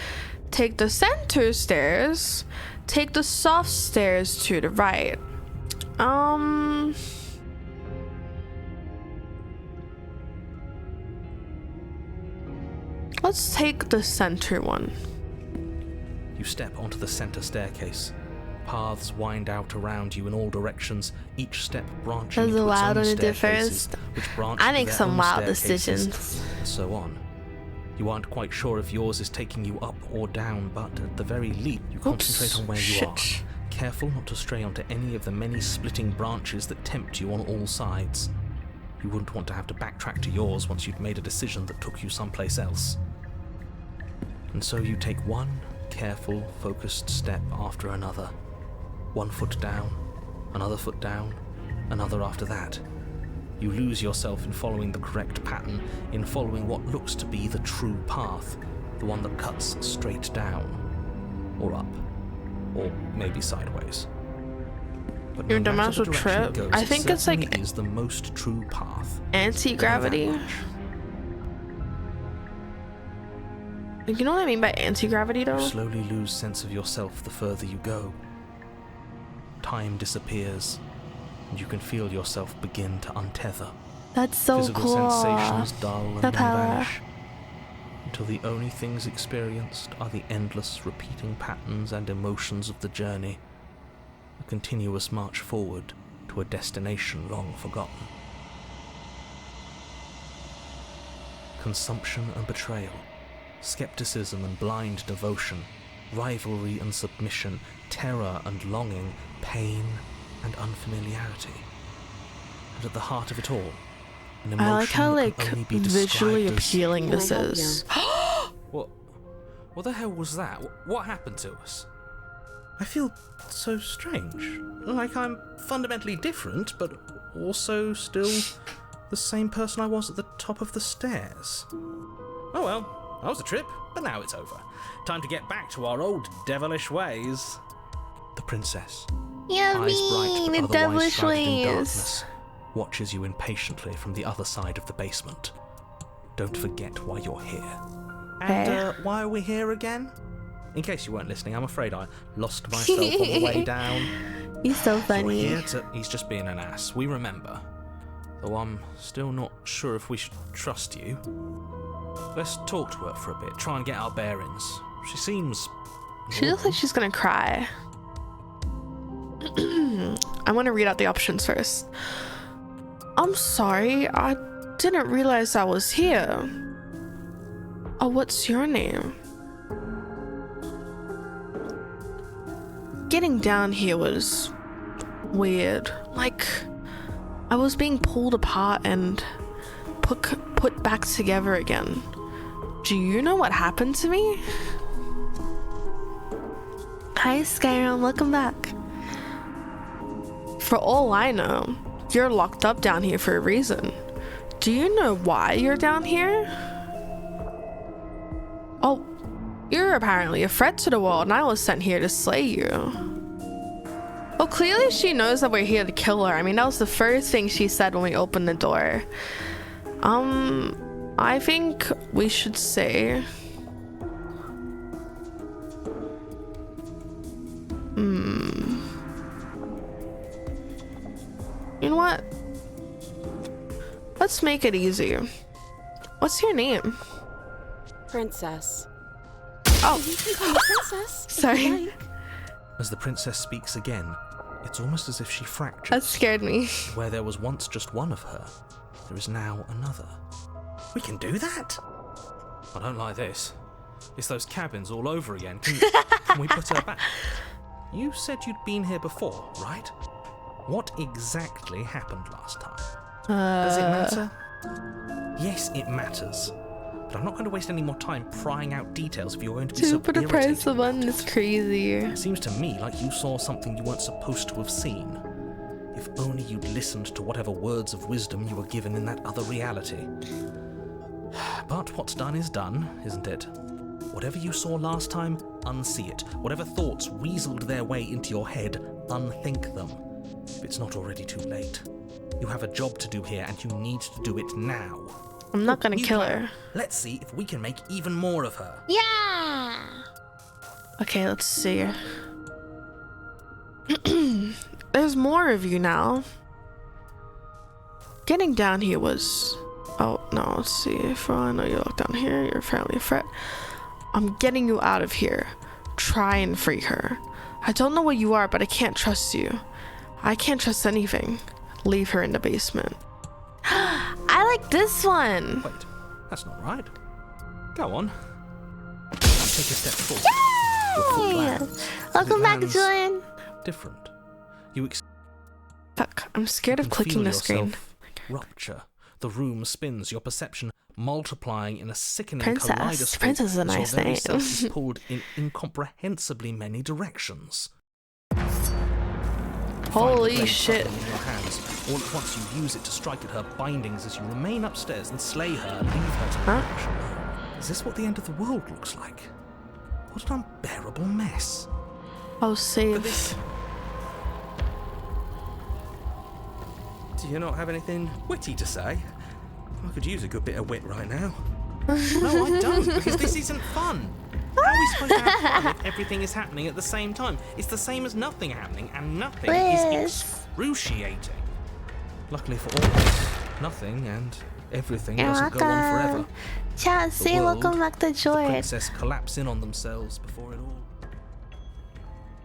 Take the center stairs. Take the soft stairs to the right. Let's take the center one. You step onto the center staircase. Paths wind out around you in all directions, each step branching Does into it its wild own when it staircases, differs? which branch I to make their some own wild staircases, decisions. and so on. You aren't quite sure if yours is taking you up or down, but at the very least, you concentrate on where you are, careful not to stray onto any of the many splitting branches that tempt you on all sides. You wouldn't want to have to backtrack to yours once you'd made a decision that took you someplace else. And so you take one careful, focused step after another. One foot down, another foot down, another after that. You lose yourself in following the correct pattern, in following what looks to be the true path, the one that cuts straight down, or up, or maybe sideways. But Your no matter dumbass the will direction it trip. goes, I it think it's like certainly is the most true path. anti-gravity. Know that much. You know what I mean by anti-gravity though? You slowly lose sense of yourself the further you go. Time disappears, and you can feel yourself begin to untether. That's so Physical cool. sensations dull and The then power. vanish, until the only things experienced are the endless repeating patterns and emotions of the journey, a continuous march forward to a destination long forgotten. Consumption and betrayal, skepticism and blind devotion, rivalry and submission, terror and longing, pain and unfamiliarity. And at the heart of it all, an emotion I like how that can only be visually described as- appealing Can I this help is. What the hell was that? What happened to us? I feel so strange. Like I'm fundamentally different, but also still the same person I was at the top of the stairs. Oh well, that was a trip, but now it's over. Time to get back to our old devilish ways. The princess, eyes bright Yummy, but the otherwise devilish shrouded in ways. darkness, watches you impatiently from the other side of the basement. Don't forget why you're here. And Okay. why are we here again? In case you weren't listening, I'm afraid I lost myself on the way down. He's so You're funny. here to... He's just being an ass, we remember. Though I'm still not sure if we should trust you. Let's talk to her for a bit, try and get our bearings. She seems... She looks like she's gonna cry. I want to read out the options first. I'm sorry, I didn't realize I was here. Oh, what's your name? Getting down here was weird. Like, I was being pulled apart and put back together again. Do you know what happened to me? Hi, Skyrim, welcome back. For all I know, you're locked up down here for a reason. Do you know why you're down here? Oh, you're apparently a threat to the world, and I was sent here to slay you. Well, clearly she knows that we're here to kill her. I mean, that was the first thing she said when we opened the door. I think we should say... You know what? Let's make it easy. What's your name? Princess. Oh, You can call me Princess. if you Sorry. like. As the princess speaks again, it's almost as if she fractures. that scared me. Where there was once just one of her, there is now another. We can do that? I don't like this. It's those cabins all over again. Can we put her back? You said you'd been here before, right? What exactly happened last time? Does it matter? Yes, it matters. But I'm not going to waste any more time prying out details if you're going to be so Super the price irritated of about one it. is crazy. It seems to me like you saw something you weren't supposed to have seen. If only you'd listened to whatever words of wisdom you were given in that other reality. But what's done is done, isn't it? Whatever you saw last time, unsee it. Whatever thoughts weaseled their way into your head, unthink them. If it's not already too late. You have a job to do here, and you need to do it now. I'm not gonna New kill plan. her. Let's see if we can make even more of her. Yeah. Okay, let's see. There's more of you now. Getting down here was... Oh, no, let's see. For all I know, you're locked down here. You're apparently a threat. I'm getting you out of here. Try and free her. I don't know what you are, but I can't trust you. I can't trust anything. Leave her in the basement. I like this one. Wait, that's not right. Go on. Take a step forward. Your foot Yay! lands. As Welcome it back, lands, Julian. different. You Fuck, I'm scared of clicking the screen. Rupture. The room spins, your perception multiplying in a sickening Princess. kaleidoscope. Princess is a as nice your very name. self is pulled in incomprehensibly many directions. Holy Find the blade shit. in your hands. All at once you use it to strike at her bindings as you remain upstairs and slay her and leave her to perish alone. Is this what the end of the world looks like? What an unbearable mess. I'll save. Do you not have anything witty to say? I could use a good bit of wit right now. No, I don't, because this isn't fun. How are we supposed to have fun if everything is happening at the same time? It's the same as nothing happening, and nothing is excruciating. Luckily for all of us, nothing and everything doesn't go on forever. Chat, say welcome back to The Joy. princess collapse in on themselves before it all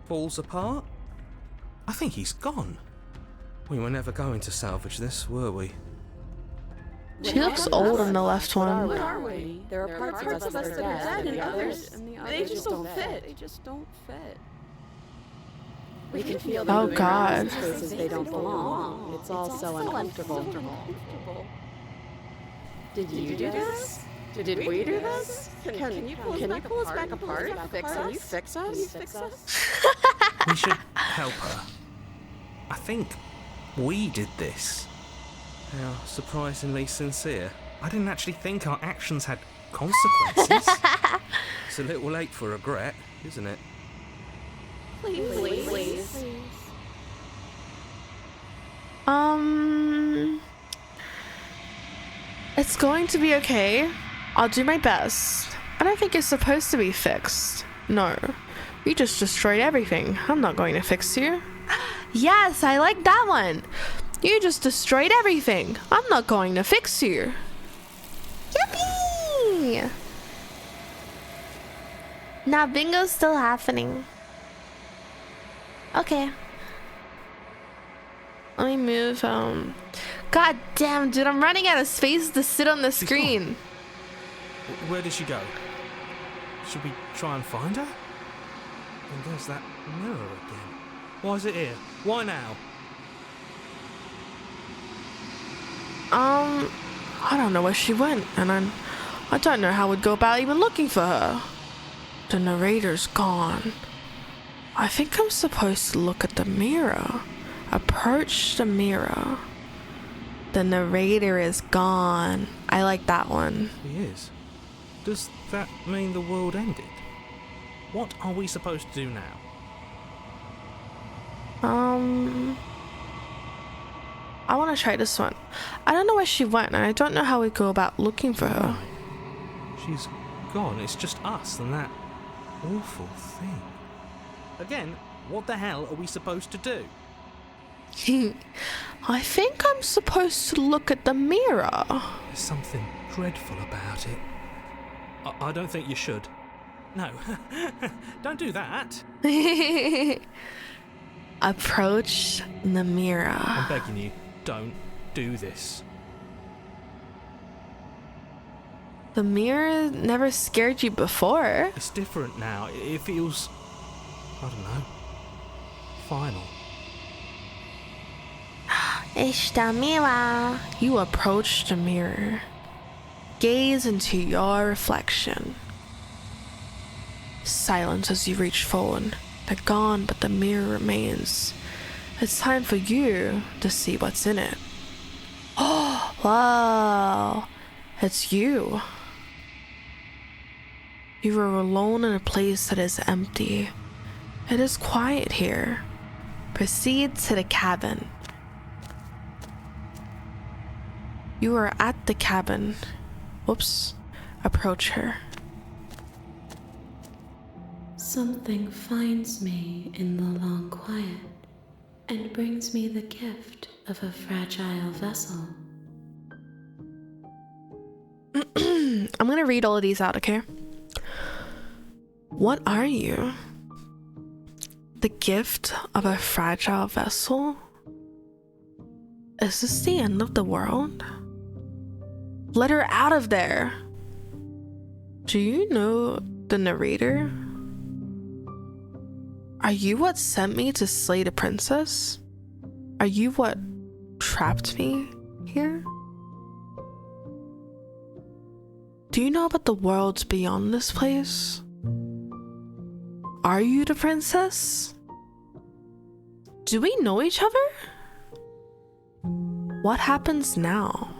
falls apart. I think he's gone. We were never going to salvage this, were we? She looks old on the left one. What are we? There are parts of us that are dead, and others, they just don't fit. They just don't fit. We can feel Oh, them God. in spaces they don't belong. It's all so uncomfortable. Did you do this? Did we do this? Can you pull us back apart? Can you fix us? We should help her. I think we did this. How surprisingly sincere. I didn't actually think our actions had consequences. It's a little late for regret, isn't it? Please. It's going to be okay. I'll do my best. I don't think it's supposed to be fixed. No. You just destroyed everything. I'm not going to fix you. Yes, I like that one. You just destroyed everything. I'm not going to fix you. Yippee! Now bingo's still happening. Okay. Let me move, God damn, dude, I'm running out of space to sit on the screen. Where did she go? Should we try and find her? And there's that mirror again. Why is it here? Why now? I don't know where she went, and I don't know how we'd go about even looking for her. The narrator's gone. I think I'm supposed to look at the mirror. Approach the mirror. The narrator is gone. I like that one. He is. Does that mean the world ended? What are we supposed to do now? I want to try this one. I don't know where she went, and I don't know how we go about looking for her. She's gone. It's just us and that awful thing. Again, what the hell are we supposed to do? I think I'm supposed to look at the mirror. There's something dreadful about it. I don't think you should. No, don't do that. Approach the mirror. I'm begging you, don't do this. The mirror never scared you before. It's different now. It feels, I don't know, final. It's the mirror. You approach the mirror. Gaze into your reflection. Silence as you reach forward. They're gone, but the mirror remains. It's time for you to see what's in it. Oh, wow. It's you. You are alone in a place that is empty. It is quiet here. Proceed to the cabin. You are at the cabin. Whoops. Approach her. Something finds me in the long quiet and brings me the gift of a fragile vessel. I'm gonna read all of these out, okay? What are you? The gift of a fragile vessel? Is this the end of the world? Let her out of there! Do you know the narrator? Are you what sent me to slay the princess? Are you what trapped me here? Do you know about the worlds beyond this place? Are you the princess? Do we know each other? What happens now?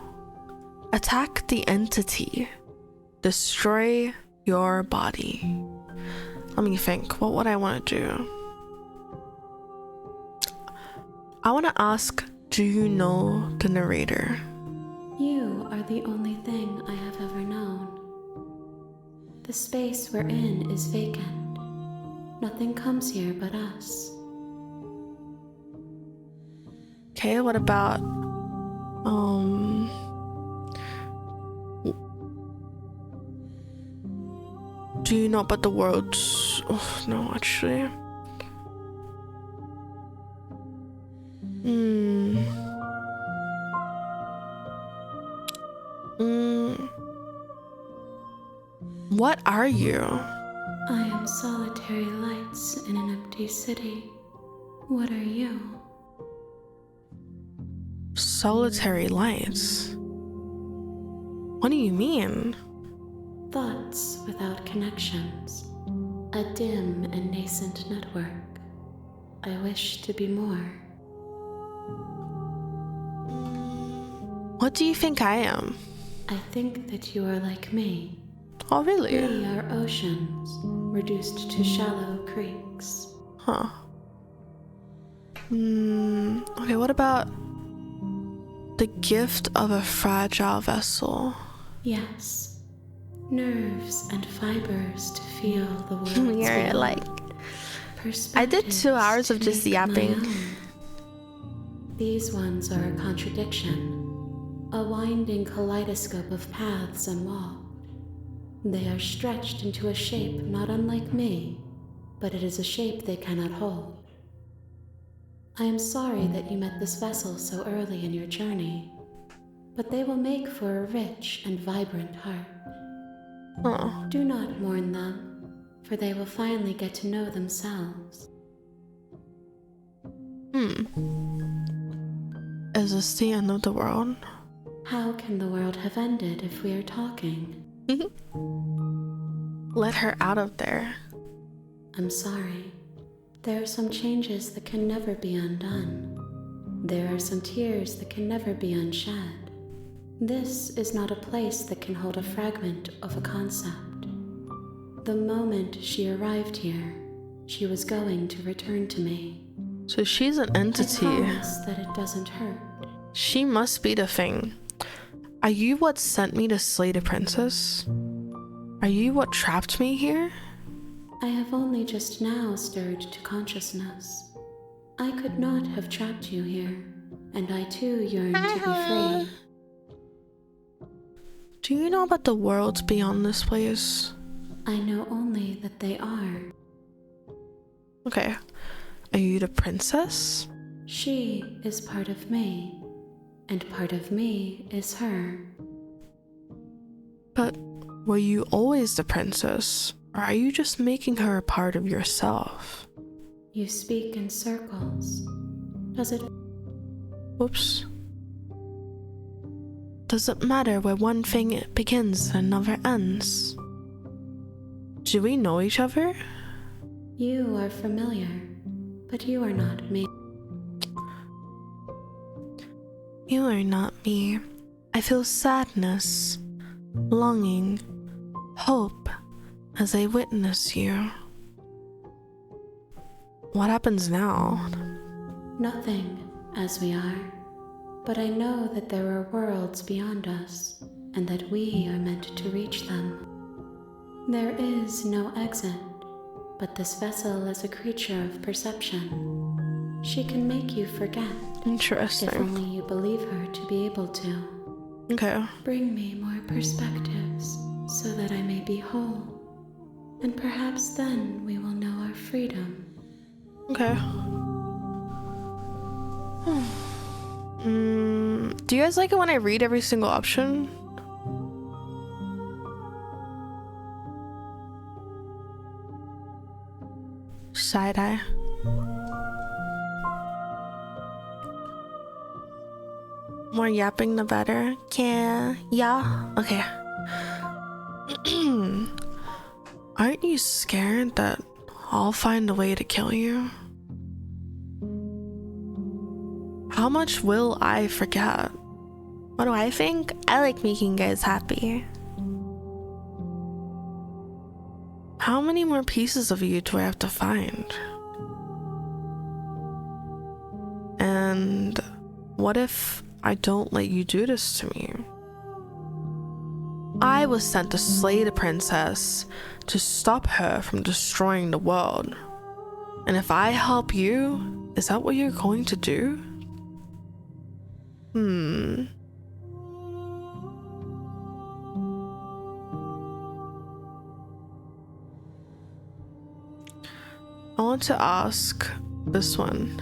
Attack the entity. Destroy your body. Let me think. What would I want to do? I want to ask, do you know the narrator? You are the only thing I have ever known. The space we're in is vacant. Nothing comes here but us. Okay, what about do you know about the worlds? Oh, no, actually. What are you? I am solitary lights in an empty city. What are you? Solitary lights? What do you mean? Thoughts without connections. A dim and nascent network. I wish to be more. What do you think I am? I think that you are like me. Oh, really? We are oceans, reduced to shallow creeks. Huh. Okay, what about the gift of a fragile vessel? Yes. Nerves and fibers to feel the world. You're like... I did 2 hours of just yapping. These ones are a contradiction. A winding kaleidoscope of paths and walls. They are stretched into a shape not unlike me, but it is a shape they cannot hold. I am sorry that you met this vessel so early in your journey, but they will make for a rich and vibrant heart. Oh. Do not mourn them, for they will finally get to know themselves. Is this the end of the world? How can the world have ended if we are talking? Let her out of there. I'm sorry. There are some changes that can never be undone. There are some tears that can never be unshed. This is not a place that can hold a fragment of a concept. The moment she arrived here, she was going to return to me. So she's an entity. I promise that it doesn't hurt. She must be the thing. Are you what sent me to slay the princess? Are you what trapped me here? I have only just now stirred to consciousness. I could not have trapped you here, and I too yearn to be free. Do you know about the worlds beyond this place? I know only that they are. Okay. Are you the princess? She is part of me, and part of me is her. But were you always the princess? Or are you just making her a part of yourself? You speak in circles. Does it? Whoops. Does it matter where one thing begins and another ends? Do we know each other? You are familiar, but you are not me. You are not me. I feel sadness, longing, hope as I witness you. What happens now? Nothing, as we are. But I know that there are worlds beyond us, and that we are meant to reach them. There is no exit, but this vessel is a creature of perception. She can make you forget. Interesting. If only you believe her to be able to. Okay. Bring me more perspectives, so that I may be whole. And perhaps then we will know our freedom. Okay. Do you guys like it when I read every single option? side eye. More yapping the better. Yeah. Okay. Aren't you scared that I'll find a way to kill you? How much will I forget? What do I think? I like making you guys happy. How many more pieces of you do I have to find? And what if I don't let you do this to me? I was sent to slay the princess to stop her from destroying the world. And if I help you, is that what you're going to do? I want to ask this one.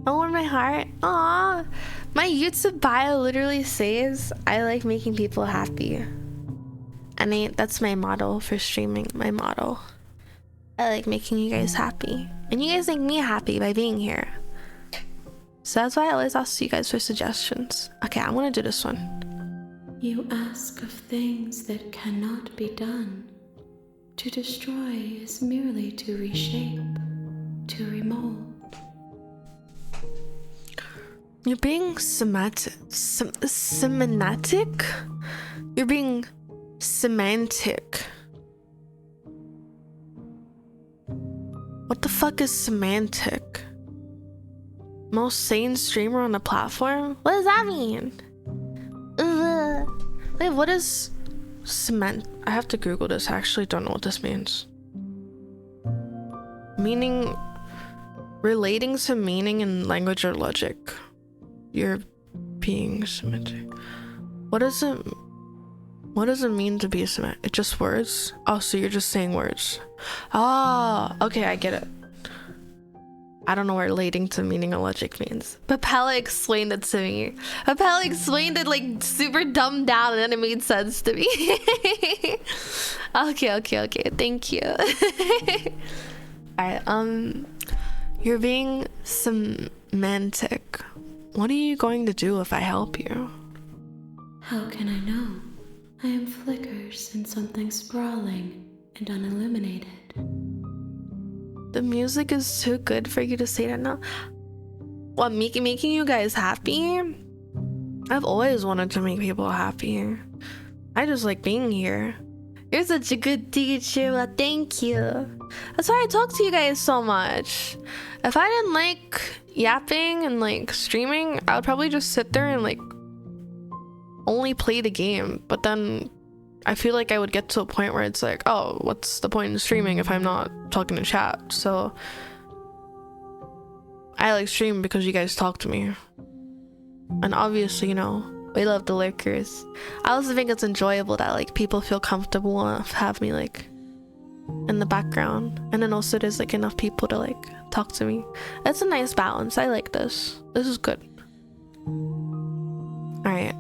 Oh, in my heart. Aww. My YouTube bio literally says I like making people happy. And that's my motto for streaming. My motto. I like making you guys happy. And you guys make me happy by being here. So that's why I always ask you guys for suggestions. Okay, I'm gonna do this one. You ask of things that cannot be done. To destroy is merely to reshape, to remold. You're being semantic. You're being semantic. What the fuck is semantic? Most sane streamer on the platform? What does that mean? Wait, what is cement? I have to Google this. I actually don't know what this means. Meaning, relating to meaning in language or logic. You're being semantic. What does it mean to be semantic? It's just words? Oh, so you're just saying words. Ah, okay, I get it. I don't know what relating to meaning or logic means. But Pella explained it to me. Pella explained it like super dumbed down and then it made sense to me. Okay. Thank you. Alright, you're being semantic. What are you going to do if I help you? How can I know? I am flickers in something sprawling and unilluminated. The music is too good for you to say that now. What, making you guys happy? I've always wanted to make people happy. I just like being here. You're such a good teacher. Well, thank you. That's why I talk to you guys so much. If I didn't like yapping and like streaming, I would probably just sit there and like only play the game. But then I feel like I would get to a point where it's like, oh, what's the point in streaming if I'm not talking to chat? So I like stream because you guys talk to me. And obviously, you know, we love the lurkers. I also think it's enjoyable that like people feel comfortable enough to have me like in the background. And then also there's like enough people to like talk to me. It's a nice balance. I like this. This is good. Alright.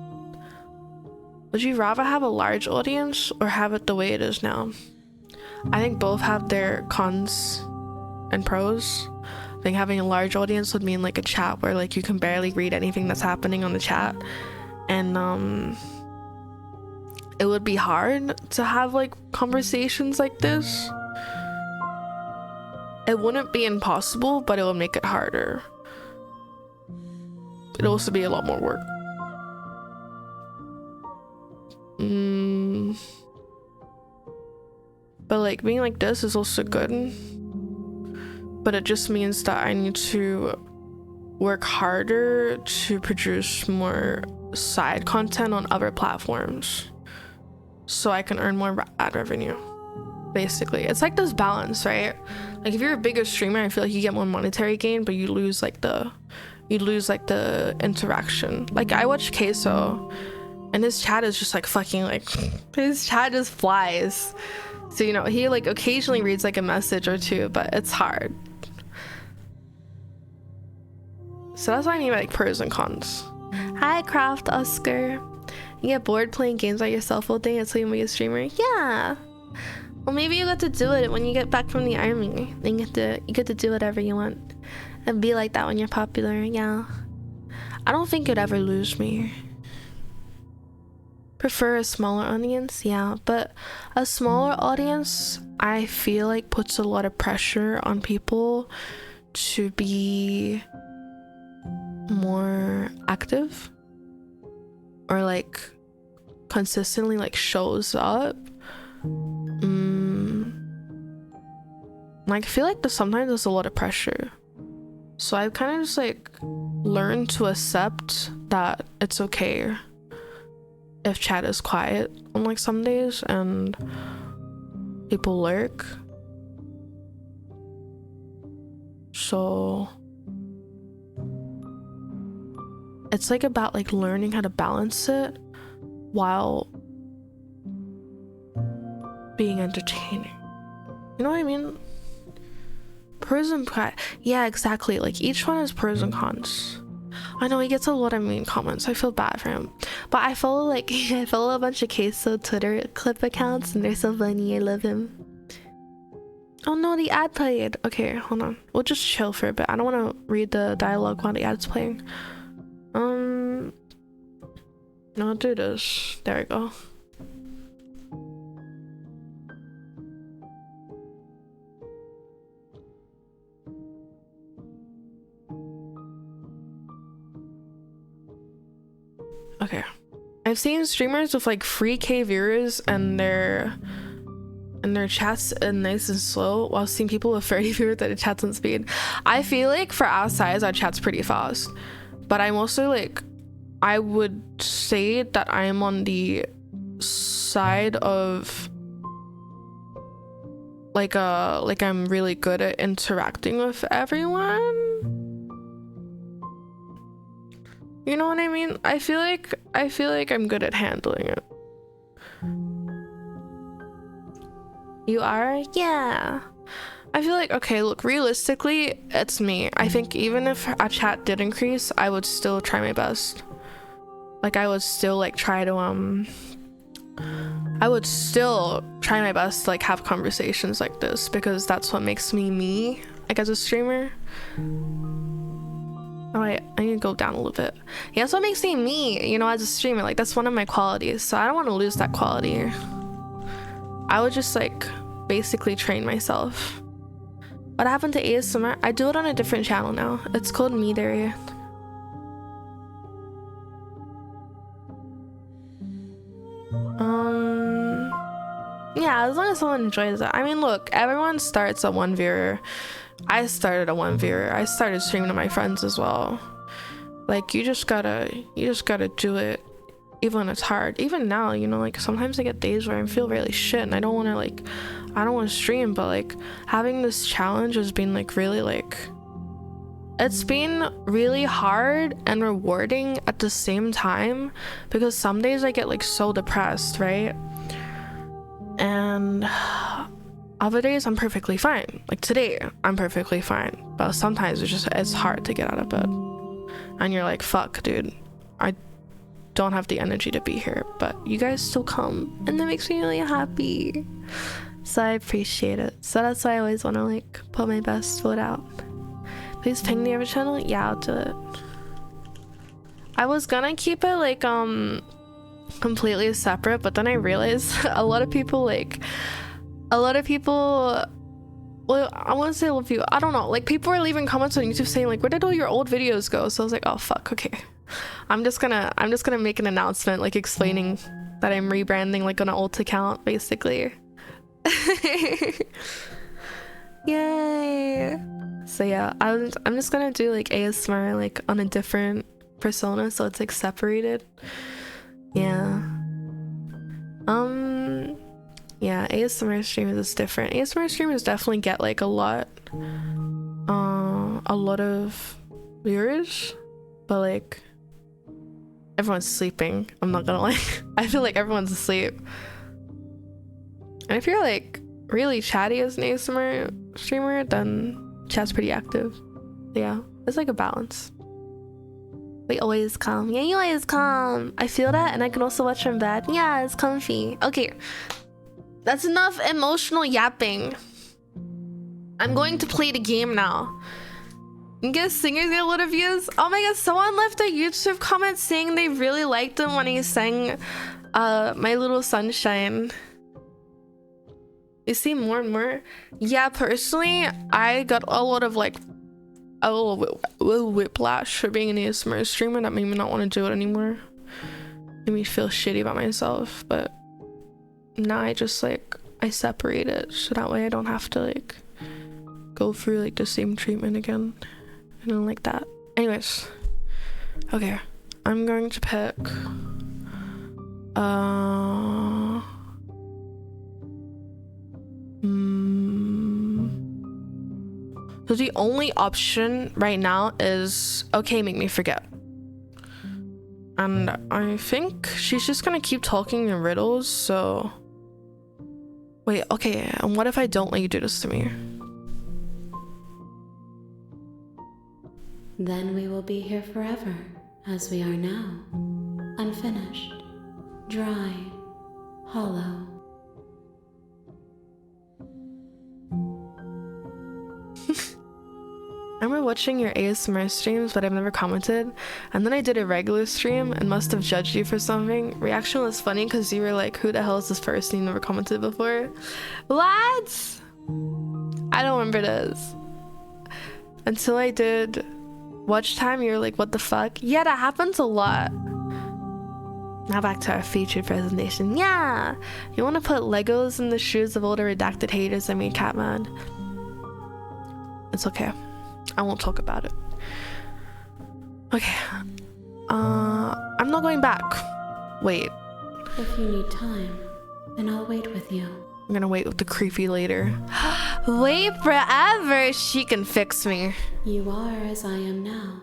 Would you rather have a large audience or have it the way it is now? I think both have their cons and pros. I think having a large audience would mean like a chat where like you can barely read anything that's happening on the chat. And it would be hard to have like conversations like this. It wouldn't be impossible, but it would make it harder. It'd also be a lot more work. But like being like this is also good, but it just means that I need to work harder to produce more side content on other platforms so I can earn more ad revenue. Basically, it's like this balance, right? Like if you're a bigger streamer, I feel like you get more monetary gain, but you lose like the interaction. Like I watch Queso and his chat is just like fucking like his chat just flies. So, you know, he like occasionally reads like a message or two, but it's hard. So that's why I need like pros and cons. Hi, Craft Oscar. You get bored playing games by yourself all day until you make a streamer? Yeah. Well, maybe you get to do it when you get back from the army. Then you get to do whatever you want and be like that when you're popular. Yeah, I don't think you'd ever lose me. Prefer a smaller audience, yeah, but a smaller audience I feel like puts a lot of pressure on people to be more active or like consistently like shows up. Like I feel like sometimes there's a lot of pressure, so I've kind of just like learned to accept that it's okay if chat is quiet on like some days and people lurk. So it's like about like learning how to balance it while being entertaining. You know what I mean? Pros and cons. Yeah, exactly. Like each one has pros and cons. I know he gets a lot of mean comments. I feel bad for him. But I follow a bunch of queso Twitter clip accounts and they're so funny. I love him. Oh no, the ad played. Okay, hold on. We'll just chill for a bit. I don't want to read the dialogue while the ad's playing. No, I'll do this. There we go. Okay. I've seen streamers with like 3K viewers and their chats nice and slow, while seeing people with 30 viewers that chats on speed. I feel like for our size, our chat's pretty fast. But I'm also like, I would say that I am on the side of like I'm really good at interacting with everyone. You know what I mean? I feel like I'm good at handling it. You are? Yeah. I feel like, okay, look, realistically, it's me. I think even if a chat did increase, I would still try my best. Like, I would still like try to I would still try my best to like have conversations like this, because that's what makes me, like, as a streamer. Alright, I need to go down a little bit. Yeah, that's what makes me, you know, as a streamer. Like, that's one of my qualities, so I don't want to lose that quality. I would just like basically train myself. What happened to ASMR? I do it on a different channel now. It's called Midori. Yeah, as long as someone enjoys it. I mean, look, everyone starts at 1 viewer. I started at 1 viewer. I started streaming to my friends as well. Like, you just gotta do it, even when it's hard. Even now, you know, like sometimes I get days where I feel really shit and I don't want to stream, but like having this challenge has been like really like, it's been really hard and rewarding at the same time, because some days I get like so depressed, right? And other days I'm perfectly fine. Like today I'm perfectly fine, but sometimes it's hard to get out of bed and you're like, fuck dude, I don't have the energy to be here, but you guys still come and that makes me really happy, so I appreciate it. So that's why I always want to like put my best foot out. Please ping the other channel. Yeah, I'll do it. I was gonna keep it like completely separate, but then I realized a lot of people, well, I want to say a few, I don't know, like people were leaving comments on YouTube saying like, where did all your old videos go? So I was like, oh fuck, okay, I'm just gonna make an announcement like explaining that I'm rebranding like on an old account basically. Yay. So yeah, I'm just gonna do like ASMR like on a different persona, so it's like separated. Yeah. Yeah, ASMR streamers is different. ASMR streamers definitely get like a lot of viewers, but like everyone's sleeping. I'm not gonna lie. I feel like everyone's asleep. And if you're like really chatty as an ASMR streamer, then chat's pretty active. Yeah, it's like a balance. We always come. Yeah, you always come. I feel that, and I can also watch from bed. Yeah, it's comfy. Okay. That's enough emotional yapping. I'm going to play the game now. And guess singers get a lot of views. Oh my god, someone left a YouTube comment saying they really liked him when he sang My Little Sunshine. You see more and more. Yeah, personally, I got a lot of like a little whiplash for being an ASMR streamer that made me not want to do it anymore. Made me feel shitty about myself, but now I just like I separate it so that way I don't have to like go through like the same treatment again. I don't like that. Anyways, okay, I'm going to pick so the only option right now is okay, make me forget. And I think she's just gonna keep talking in riddles, so wait, okay, and what if I don't let you do this to me? Then we will be here forever, as we are now. Unfinished, dry, hollow. I remember watching your ASMR streams, but I've never commented. And then I did a regular stream and must have judged you for something. Reaction was funny because you were like, who the hell is this person? You never commented before. What? I don't remember this. Until I did watch time, you were like, what the fuck? Yeah, that happens a lot. Now back to our featured presentation. Yeah! You want to put Legos in the shoes of all the redacted haters? I mean, Catman. It's okay. I won't talk about it. Okay. I'm not going back. Wait. If you need time, then I'll wait with you. I'm gonna wait with the creepy later. Wait forever! She can fix me. You are as I am now,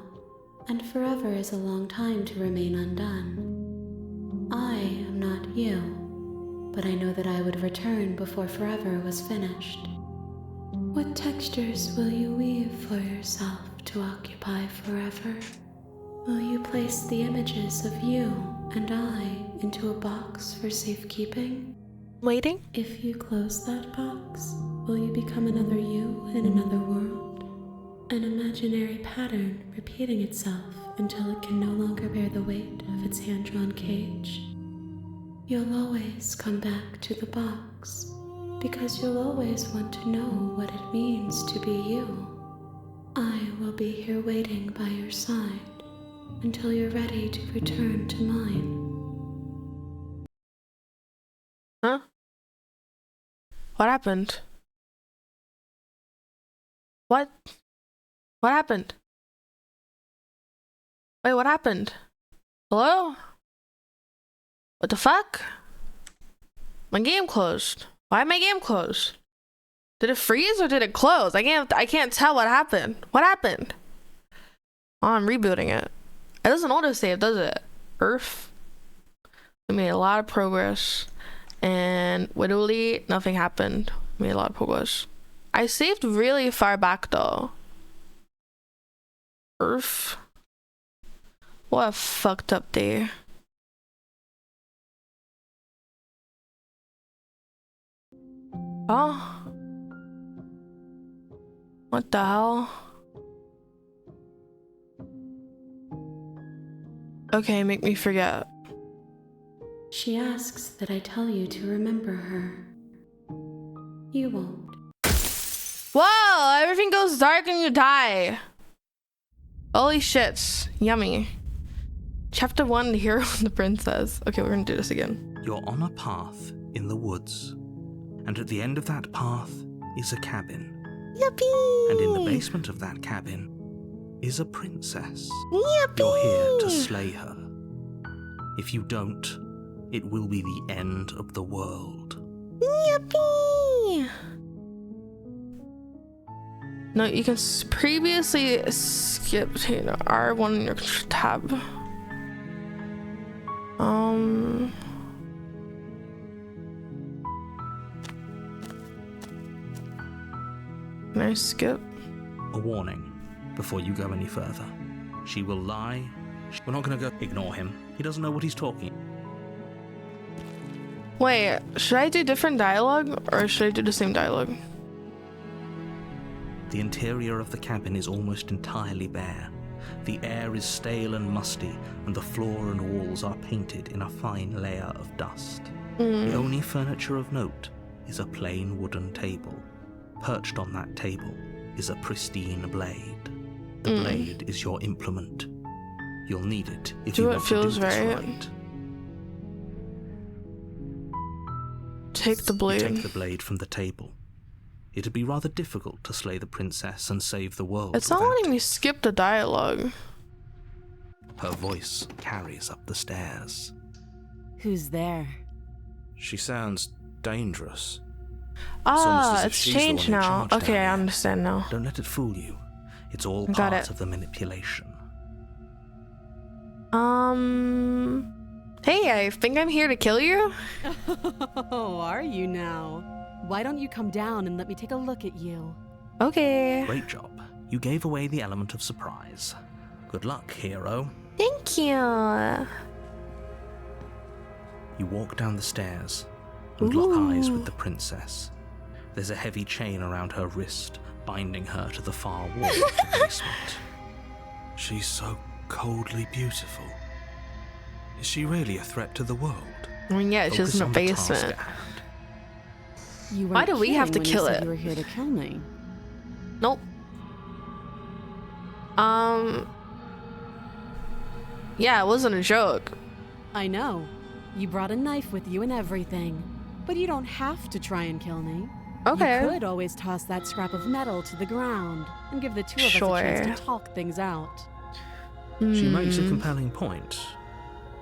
and forever is a long time to remain undone. I am not you, but I know that I would return before forever was finished. What textures will you weave for yourself to occupy forever? Will you place the images of you and I into a box for safekeeping? Waiting? If you close that box, will you become another you in another world? An imaginary pattern repeating itself until it can no longer bear the weight of its hand-drawn cage. You'll always come back to the box, because you'll always want to know what it means to be you. I will be here waiting by your side until you're ready to return to mine. Huh? What happened? What? What happened? Wait, what happened? Hello? What the fuck? My game closed. Why my game closed? Did it freeze or did it close? I can't tell what happened. What happened? Oh, I'm rebooting it. It doesn't auto-save, does it? Earth. We made a lot of progress. And literally nothing happened. We made a lot of progress. I saved really far back though. Earth. What a fucked up day. Oh. What the hell? Okay, make me forget. She asks that I tell you to remember her. You won't. Whoa! Everything goes dark and you die. Holy shits. Yummy. Chapter 1, The Hero and the Princess. Okay, we're gonna do this again. You're on a path in the woods, and at the end of that path is a cabin. Yippee! And in the basement of that cabin is a princess. Yippee! You're here to slay her. If you don't, it will be the end of the world. Yippee! No, you can previously skip to R1 in your tab. Can I skip? A warning before you go any further. She will lie. We're not gonna go ignore him. He doesn't know what he's talking. Wait, should I do different dialogue or should I do the same dialogue? The interior of the cabin is almost entirely bare. The air is stale and musty, and the floor and walls are painted in a fine layer of dust. The only furniture of note is a plain wooden table. Perched on that table is a pristine blade. The blade is your implement. You'll need it if you want to do this right. Take the blade. You take the blade from the table. It'd be rather difficult to slay the princess and save the world. It's not letting me skip the dialogue. Her voice carries up the stairs. Who's there? She sounds dangerous. Ah, it's changed now. Okay, I understand now. Don't let it fool you. It's all Got part it. of the manipulation. Hey, I think I'm here to kill you. Oh, are you now? Why don't you come down and let me take a look at you? Okay. Great job. You gave away the element of surprise. Good luck, hero. Thank you. You walk down the stairs and lock eyes with the princess. There's a heavy chain around her wrist, binding her to the far wall of the basement. She's so coldly beautiful. Is she really a threat to the world? I mean, yeah, it's just in the Focus on task basement. at hand. You Why do we have to kill it? You were here to kill me. Nope. Yeah, it wasn't a joke. I know. You brought a knife with you and everything. But you don't have to try and kill me. Okay. You could always toss that scrap of metal to the ground and give the two of us a chance to talk things out. She makes a compelling point.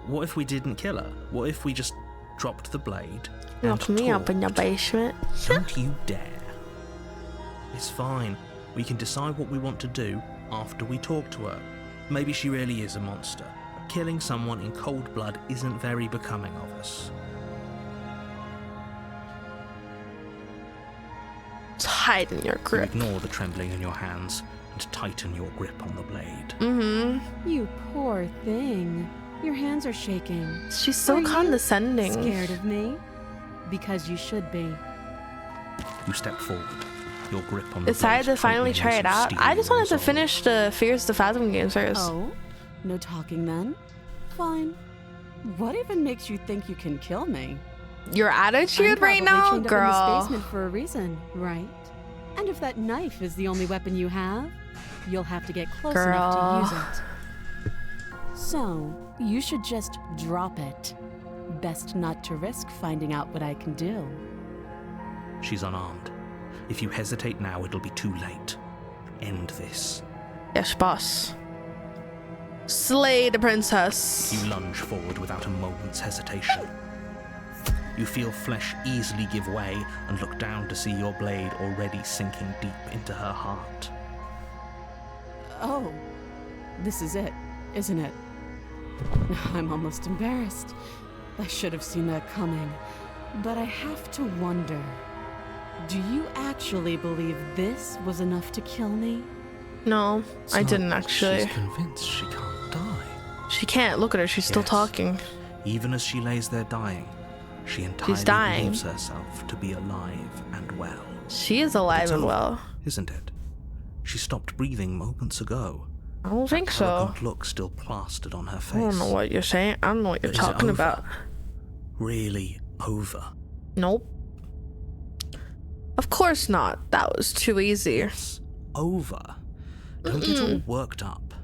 What if we didn't kill her? What if we just dropped the blade and Lock me up in your talked? basement. Don't you dare. It's fine. We can decide what we want to do after we talk to her. Maybe she really is a monster. Killing someone in cold blood isn't very becoming of us. Tighten your You grip. ignore the trembling in your hands and tighten your grip on the blade. You poor thing. Your hands are shaking. She's so Are you condescending. Scared of me? Because you should be. You step forward. Your grip on the Decided blade to finally tightening try as it you out. steal I just wanted to resolve. finish the Fears the Fathom game first. Oh? No talking then? Fine. What even makes you think you can kill me? Your I'm attitude right probably now, chained up in this girl. basement for a reason, right? And if that knife is the only weapon you have, you'll have to get close enough to use it. So, you should just drop it. Best not to risk finding out what I can do. She's unarmed. If you hesitate now, it'll be too late. End this. Yes, boss. Slay the princess. You lunge forward without a moment's hesitation. You feel flesh easily give way and look down to see your blade already sinking deep into her heart. Oh, this is it, isn't it? I'm almost embarrassed. I should have seen that coming. But I have to wonder, do you actually believe this was enough to kill me? No, I So didn't actually. She's convinced she can't die. She can't. Look at her. She's still Yes. talking. Even as she lays there dying, she entirely dying. believes herself to be alive and well. She is alive It's and over, well. isn't it? She stopped breathing moments ago. I don't think so. Arrogant look still plastered on her face. I don't know what you're saying. I don't know what you're Is it talking over? about. Really over. Nope. Of course not. That was too easy. Yes, over. Don't get all worked up.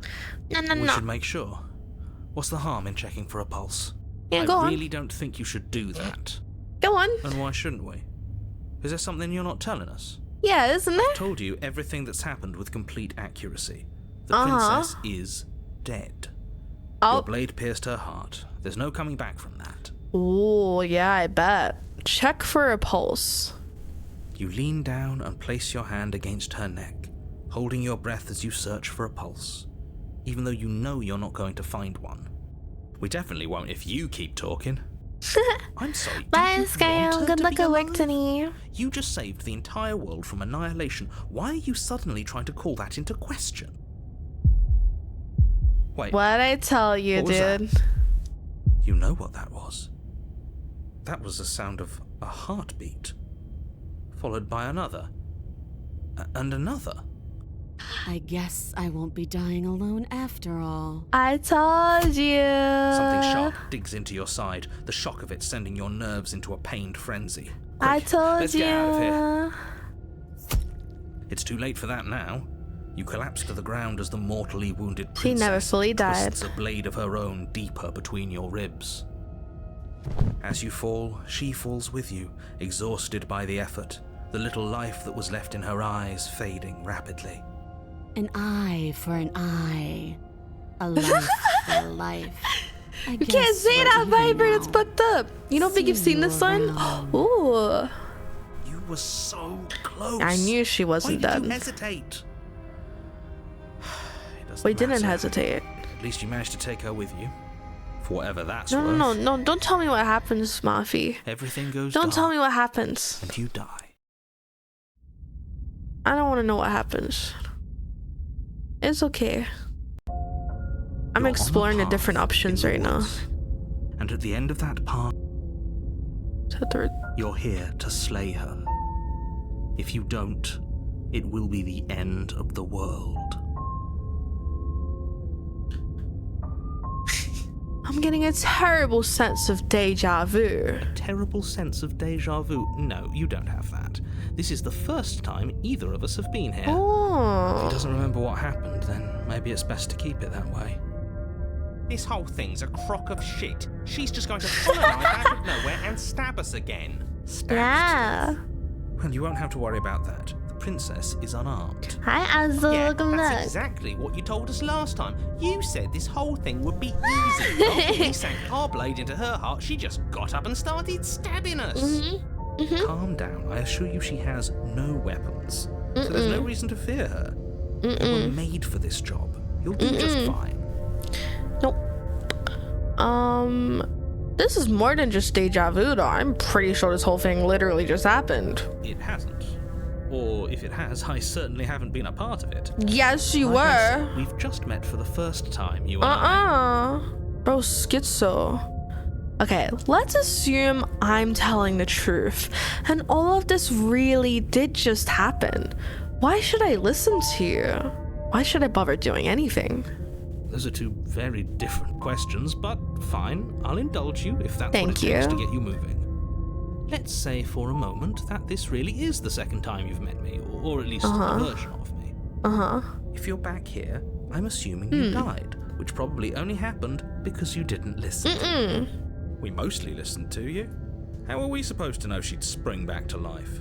No, no, We no. should make sure. What's the harm in checking for a pulse? Yeah, I go on. really don't think you should do that. Go on. And why shouldn't we? Is there something you're not telling us? Yeah, isn't there? Told you everything that's happened with complete accuracy. The Uh-huh. princess is dead. Your Oh. blade pierced her heart. There's no coming back from that. Oh, yeah, I bet. Check for a pulse. You lean down and place your hand against her neck, holding your breath as you search for a pulse, even though you know you're not going to find one. We definitely won't if you keep talking. I'm sorry. Bye, did you Scale. want her Good to luck be at work, alive? Tinny. You just saved the entire world from annihilation. Why are you suddenly trying to call that into question? Wait, What'd I tell you, What was that? dude? you know what that was? that was the sound of a heartbeat, followed by another, and another. I guess I won't be dying alone after all. I told you. Something sharp digs into your side, the shock of it sending your nerves into a pained frenzy. Quick, I told let's you. get out of here. It's too late for that now. You collapse to the ground as the mortally wounded princess She never fully died. twists a blade of her own deeper between your ribs. As you fall, she falls with you, exhausted by the effort, the little life that was left in her eyes fading rapidly. An eye for an eye. A life for a life. You can't say that, Viper. It's fucked up. You don't think you've seen this one? Ooh. You were so close. I knew she wasn't Why did dead. you hesitate? It doesn't We didn't matter. hesitate. At least you managed to take her with you. For whatever that's No, worth. no. Don't tell me what happens, Mafi. Everything goes Don't tell me dark what happens. and you die. I don't want to know what happens. It's okay. I'm You're on exploring a the different path options in the right now. woods. And at the end of that path, you're here to slay her. If you don't, it will be the end of the world. I'm getting a terrible sense of deja vu. A terrible sense of deja vu. No, you don't have that. This is the first time either of us have been here. If he Oh. doesn't remember what happened, then maybe it's best to keep it that way. This whole thing's a crock of shit. She's just going to colonize out of nowhere and stab us again. Yeah. Well, you won't have to worry about that. The princess is unarmed. Hi, Azul. Yeah, Welcome that's back. exactly what you told us last time. You said this whole thing would be easy. But when we sank our blade into her heart, she just got up and started stabbing us. Mm-hmm. Calm down. I assure you she has no weapons. So there's no reason to fear her. You were made for this job. You'll do just fine. Nope. This is more than just deja vu, though. I'm pretty sure this whole thing literally just happened. It hasn't. Or if it has, I certainly haven't been a part of it. Yes, you Like I were. said, we've just met for the first time, you and I. Bro, schizo. Okay, let's assume I'm telling the truth, and all of this really did just happen. Why should I listen to you? Why should I bother doing anything? Those are two very different questions, but fine. I'll indulge you if that's Thank what it takes you. to get you moving. Let's say for a moment that this really is the second time you've met me, or at least a version of me. If you're back here, I'm assuming you died, which probably only happened because you didn't listen. We mostly listened to you. How are we supposed to know she'd spring back to life?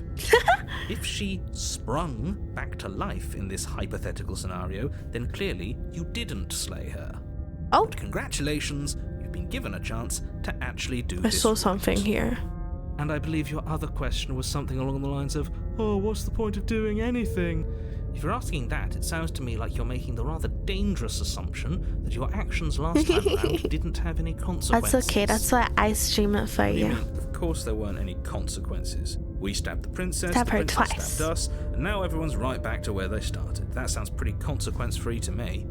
If she sprung back to life in this hypothetical scenario, then clearly you didn't slay her. Oh, But congratulations, you've been given a chance to actually do I this. saw right. something here. And I believe your other question was something along the lines of, oh, what's the point of doing anything? If you're asking that, it sounds to me like you're making the rather dangerous assumption that your actions last time around didn't have any consequences. That's okay. That's why I stream it for What do you you. mean? Of course there weren't any consequences. We stabbed the princess, Stab the her princess twice. stabbed us, and now everyone's right back to where they started. That sounds pretty consequence-free to me.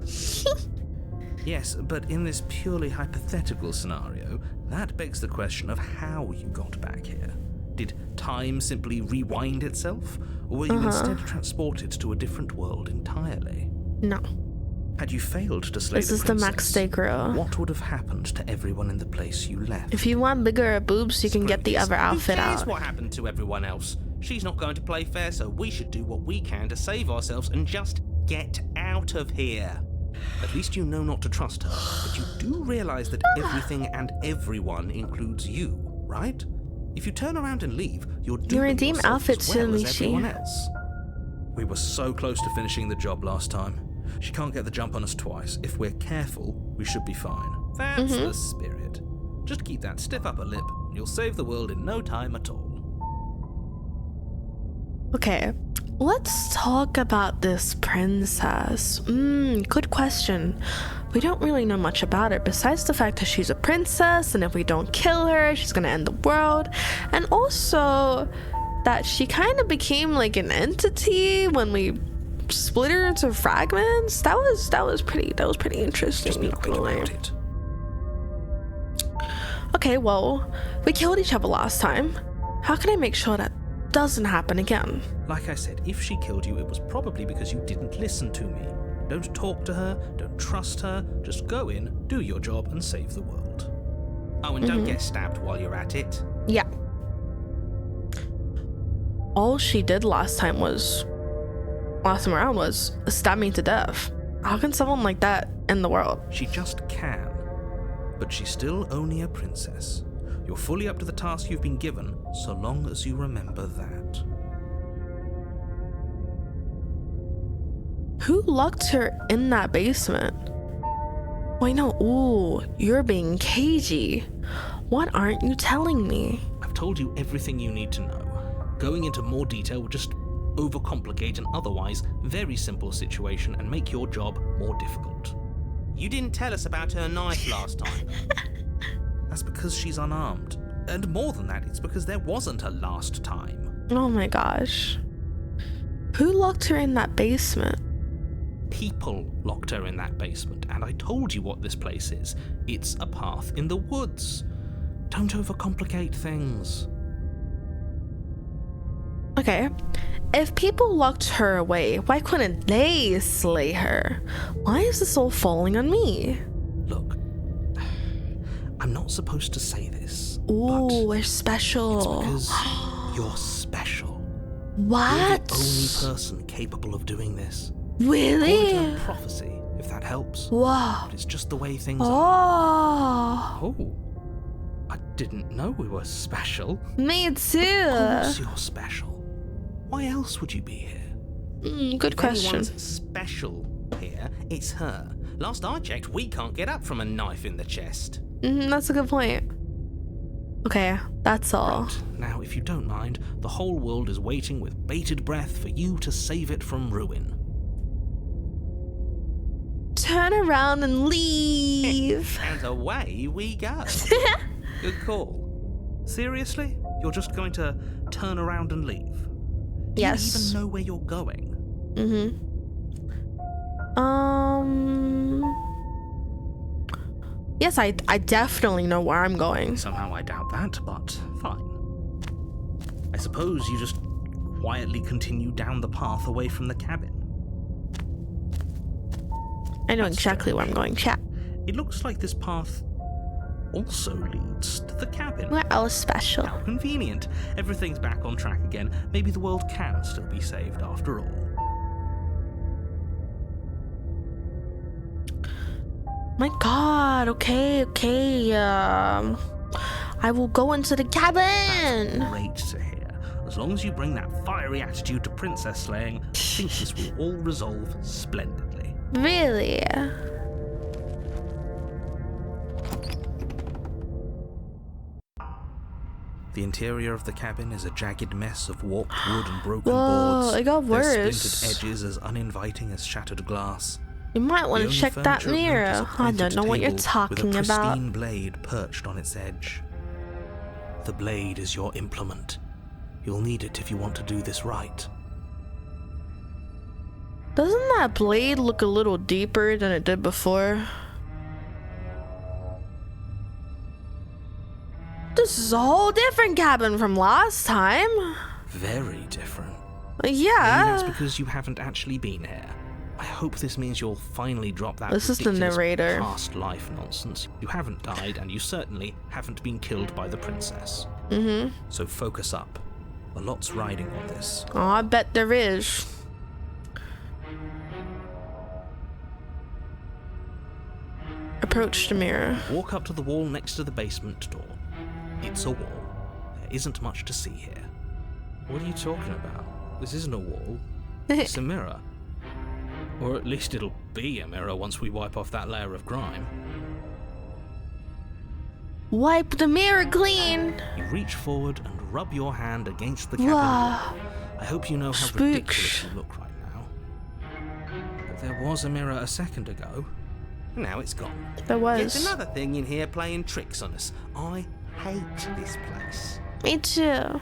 Yes, but in this purely hypothetical scenario, that begs the question of how you got back here. Did time simply rewind itself, or were you instead transported to a different world entirely? No. Had you failed to slay This the is the princess, max stay grill. what would have happened to everyone in the place you left? If you want bigger boobs, you can get the other Who outfit cares out. what happened to everyone else? She's not going to play fair, so we should do what we can to save ourselves and just get out of here. At least you know not to trust her, but you do realize that everything and everyone includes you, right? If you turn around and leave, you're doing redeem yourself outfit as too, well as Michi. everyone else. We were so close to finishing the job last time. She can't get the jump on us twice. If we're careful, we should be fine. That's the spirit. Just keep that stiff upper lip, and you'll save the world in no time at all. Okay, let's talk about this princess. Good question. We don't really know much about her besides the fact that she's a princess, and if we don't kill her, she's gonna end the world. And also that she kind of became like an entity when we split her into fragments. That was pretty interesting. Just be quick Like, about it. Okay, well, we killed each other last time. How can I make sure that doesn't happen again? Like I said, if she killed you, it was probably because you didn't listen to me. Don't talk to her, don't trust her, just go in, do your job, and save the world. Oh, and don't get stabbed while you're at it. Yeah. All she did last time around was stab me to death. How can someone like that end the world? She just can. But she's still only a princess. You're fully up to the task you've been given, so long as you remember that. Who locked her in that basement? Wait, no. Ooh, you're being cagey. What aren't you telling me? I've told you everything you need to know. Going into more detail would just overcomplicate an otherwise very simple situation and make your job more difficult. You didn't tell us about her knife last time. That's because she's unarmed. And more than that, it's because there wasn't a last time. Oh my gosh. Who locked her in that basement? People locked her in that basement, and I told you what this place is. It's a path in the woods. Don't overcomplicate things. Okay, if people locked her away, why couldn't they slay her? Why is this all falling on me? Look, I'm not supposed to say this, Ooh, but we're special. it's because you're special. What? You're the only person capable of doing this. Really? Call it a prophecy, if that helps. Wow. But it's just the way things are. Oh, Oh, I didn't know we were special. me Of too. course you're special. Why else would you be here? Good If question. anyone's special here, it's her. Last I checked, we can't get up from a knife in the chest. That's a good point. Okay, that's all. Right, now, if you don't mind, the whole world is waiting with bated breath for you to save it from ruin. Turn around and leave. And away we go. Good call. Seriously? You're just going to turn around and leave? Do Yes. you even know where you're going? Yes, I definitely know where I'm going. Somehow I doubt that, but fine. I suppose you just quietly continue down the path away from the cabin. I know That's exactly where I'm going, chat. It looks like this path also leads to the cabin. We're all special. How convenient. Everything's back on track again. Maybe the world can still be saved after all. My god, okay. I will go into the cabin. That's great to hear. As long as you bring that fiery attitude to princess slaying, I think this will all resolve splendidly. Really? The interior of the cabin is a jagged mess of warped wood and broken Whoa, boards. it got Their worse. splintered edges as uninviting as shattered glass. You might want The to only check that furniture of note is mirror. a I pointed don't know what you're table talking with a about. pristine blade perched on its edge. The blade is your implement. You'll need it if you want to do this right. Doesn't that blade look a little deeper than it did before? This is a whole different cabin from last time. Very different. Maybe Yeah. that's because you haven't actually been here. I hope this means you'll finally drop that This is the ridiculous narrator. past life nonsense. You haven't died, and you certainly haven't been killed by the princess. So focus up. A lot's riding on this. Oh, I bet there is. Approach the mirror. Walk up to the wall next to the basement door. It's a wall. There isn't much to see here. What are you talking about? This isn't a wall. It's a mirror. Or at least it'll be a mirror once we wipe off that layer of grime. Wipe the mirror clean. You reach forward and rub your hand against the cabin Wow. wall. I hope you know how Spooks. ridiculous you look right now. But there was a mirror a second ago. Now it's gone. There It's was. another thing in here playing tricks on us. I hate this place. Me too.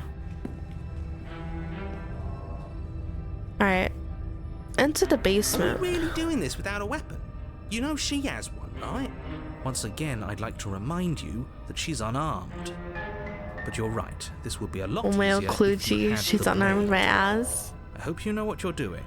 Alright. Into the Are we basement. really doing this without a weapon? You know she has one, right? Once again, I'd like to remind you that she's unarmed. But you're right, this would be a lot Oh my easier if you had she's the unarmed blade. my ass. I hope you know what you're doing.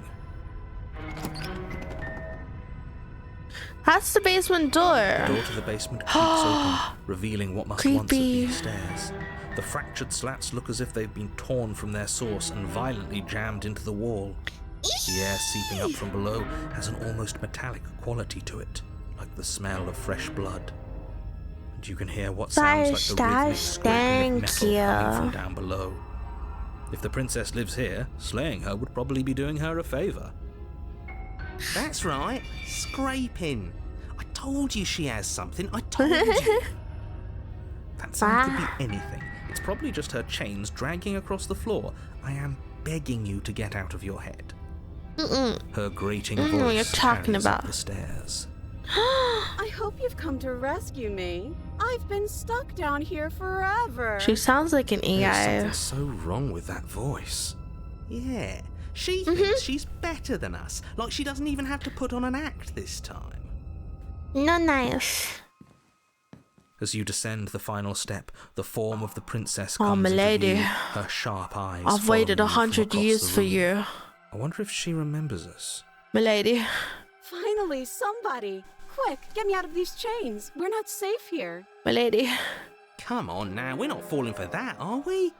That's the basement The door. door to the basement creaks open, revealing what must once have Creepy. been stairs. The fractured slats look as if they've been torn from their source and violently jammed into the wall. The air seeping up from below has an almost metallic quality to it, like the smell of fresh blood. And you can hear what sounds like the rhythmic scraping of metal coming from down below. If the princess lives here, slaying her would probably be doing her a favour. That's right, scraping. I told you she has something. I told you. That sound could be anything. It's probably just her chains dragging across the floor. I am begging you to get out of your head. Her grating voice what you're talking carries up about. the stairs. I hope you've come to rescue me. I've been stuck down here forever. She sounds like an There's AI. something so wrong with that voice. Yeah, she thinks she's better than us. Like she doesn't even have to put on an act this time. No nice. As you descend the final step, the form of the princess Oh, comes into milady. view, her sharp eyes I've waited following you from 100 across years the for room. you, I wonder if she remembers us. milady. Finally, somebody. Quick, get me out of these chains. We're not safe here. Milady. Come on now, we're not falling for that, are we?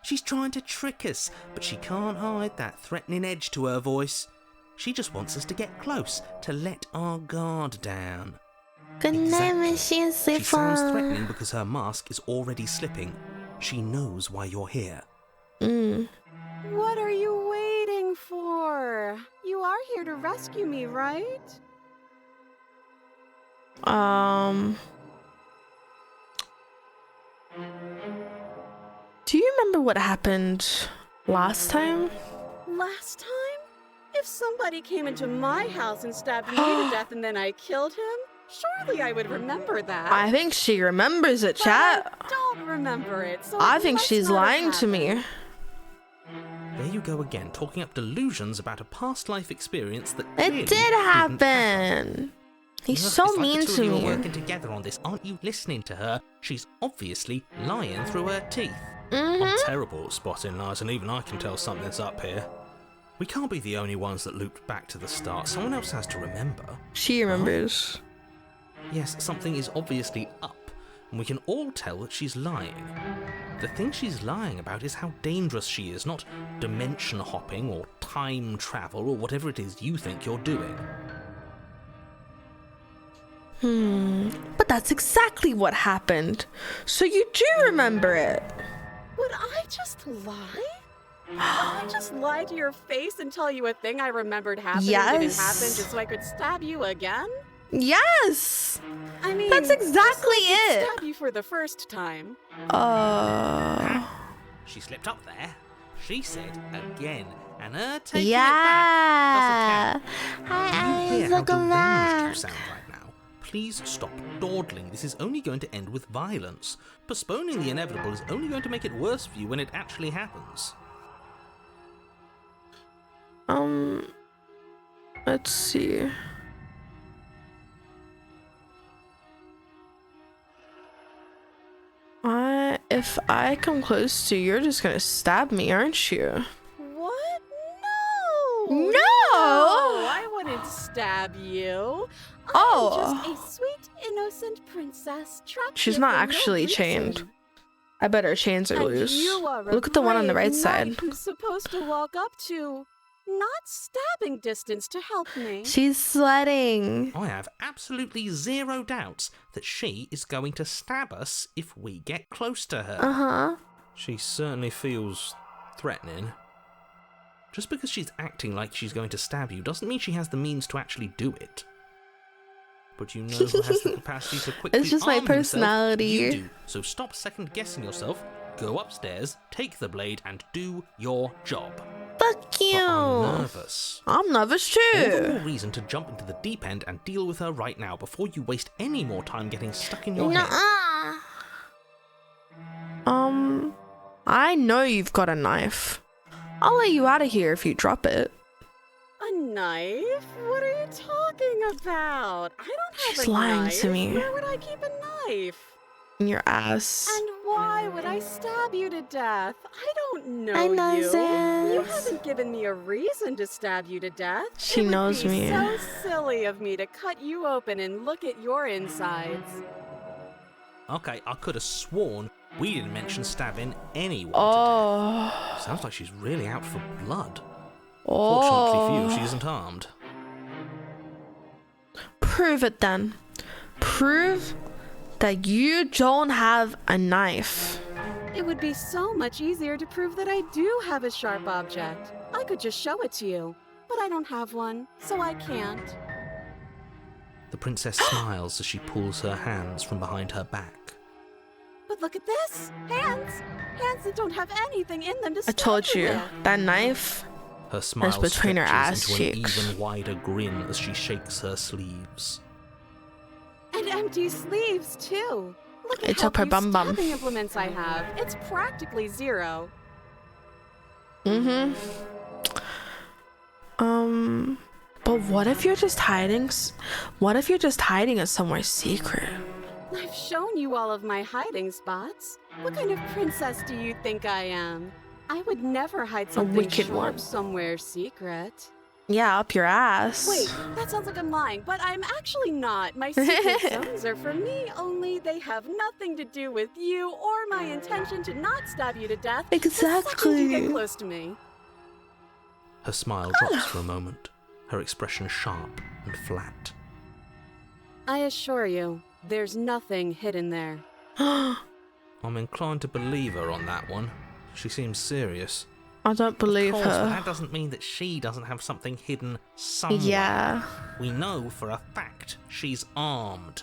She's trying to trick us, but she can't hide that threatening edge to her voice. She just wants us to get close, to let our guard down. Good night, Exactly. machine She safe. sounds threatening because her mask is already slipping. She knows why you're here. What are you waiting for? You are here to rescue me, right? Do you remember what happened last time? Last time? If somebody came into my house and stabbed me to death and then I killed him, surely I would remember that. I think she remembers it, But chat. I don't remember it, so I it think must she's not have lying to me. happened. There you go again, talking up delusions about a past life experience that It clearly did didn't happen. He's Look, so it's like mean the two to of you me. are working together on this. Aren't you listening to her? She's obviously lying through her teeth. I'm terrible at spotting lies, and even I can tell something's up here. We can't be the only ones that looped back to the start. Someone else has to remember. She remembers. Yes, something is obviously up, and we can all tell that she's lying. The thing she's lying about is how dangerous she is, not dimension hopping or time travel or whatever it is you think you're doing. But that's exactly what happened. So you do remember it. Would I just lie? Would I just lie to your face and tell you a thing I remembered happened and didn't Yes. happen just so I could stab you again? Yes. I mean, That's just exactly like I it. Stab you for the first time. She slipped up there. She said again, and her taking Yeah. it back doesn't count. Do you hear how deranged you sound right now? Please stop dawdling. This is only going to end with violence. Postponing the inevitable is only going to make it worse for you when it actually happens. Let's see. If I come close to you, you're just gonna stab me, aren't you? What? No! No! I wouldn't stab you. Oh. I'm just a sweet, innocent princess trapped She's here not for no actually reason. chained. I bet her chains are And loose. you are a Look at the one on the brave right side. knight who's supposed to walk up to not stabbing distance to help me. She's sweating. I have absolutely zero doubts that she is going to stab us if we get close to her. Uh-huh. She certainly feels threatening. Just because she's acting like she's going to stab you doesn't mean she has the means to actually do it. But you know who has the capacity to quickly It's just my arm himself? personality. You do. So stop second-guessing yourself, go upstairs, take the blade, and do your job. Fuck you. But I'm nervous. I'm nervous All the more too. reason to jump into the deep end and deal with her right now before you waste any more time getting stuck in your head. Nuh-uh. I know you've got a knife. I'll let you out of here if you drop it. A A knife? What are you talking about? I don't have She's a lying knife. to me. Where would I keep a knife? In your ass. And why would I stab you to death? I don't know I know you. You this. haven't given me a reason to stab you to death. She knows It would me. be so silly of me to cut you open and look at your insides. Okay, I could have sworn we didn't mention stabbing anyone Oh. today. Sounds like she's really out for blood. Oh. Fortunately for you, she isn't armed. Prove it then. Prove that you don't have a knife. It would be so much easier to prove that I do have a sharp object. I could just show it to you, but I don't have one, so I can't. The princess smiles as she pulls her hands from behind her back. But look at this! Hands! Hands that don't have anything in them to I stab told you, with. that knife. Her smile between her ass stretches into cheeks. an even wider grin as she shakes her sleeves. And empty sleeves, too. Look at It's how up her few bum bum. stabbing implements I have. It's practically zero. But what if you're just hiding? What if you're just hiding it somewhere secret? I've shown you all of my hiding spots. What kind of princess do you think I am? I would never hide something wicked sharp one. somewhere secret. Yeah, up your ass. Wait, that sounds like I'm lying, but I'm actually not. My secret zones are for me, only they have nothing to do with you or my intention to not stab you to death the second you get Exactly. close to me. Her smile drops for a moment, her expression sharp and flat. I assure you, there's nothing hidden there. I'm inclined to believe her on that one. She seems serious. I don't believe Of course, but her. that doesn't mean that she doesn't have something hidden somewhere. Yeah. We know for a fact she's armed.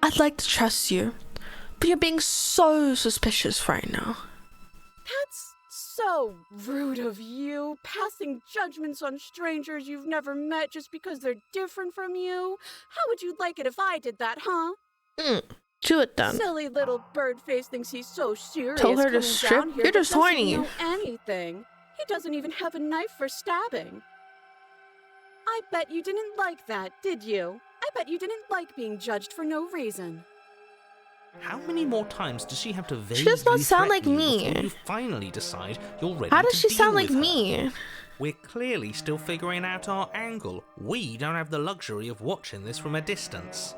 I'd like to trust you, but you're being so suspicious right now. That's so rude of you, passing judgments on strangers you've never met just because they're different from you. How would you like it if I did that, huh? Do it then. Silly little bird face thinks he's so serious. Tell her to coming strip. down here, You're but just doesn't horny. know anything. He doesn't even have a knife for stabbing. I bet you didn't like that, did you? I bet you didn't like being judged for no reason. How many more times does she have to vaguely She does not sound like threaten you me. before you finally decide you're ready How to does she deal sound like with her? me? We're clearly still figuring out our angle. We don't have the luxury of watching this from a distance.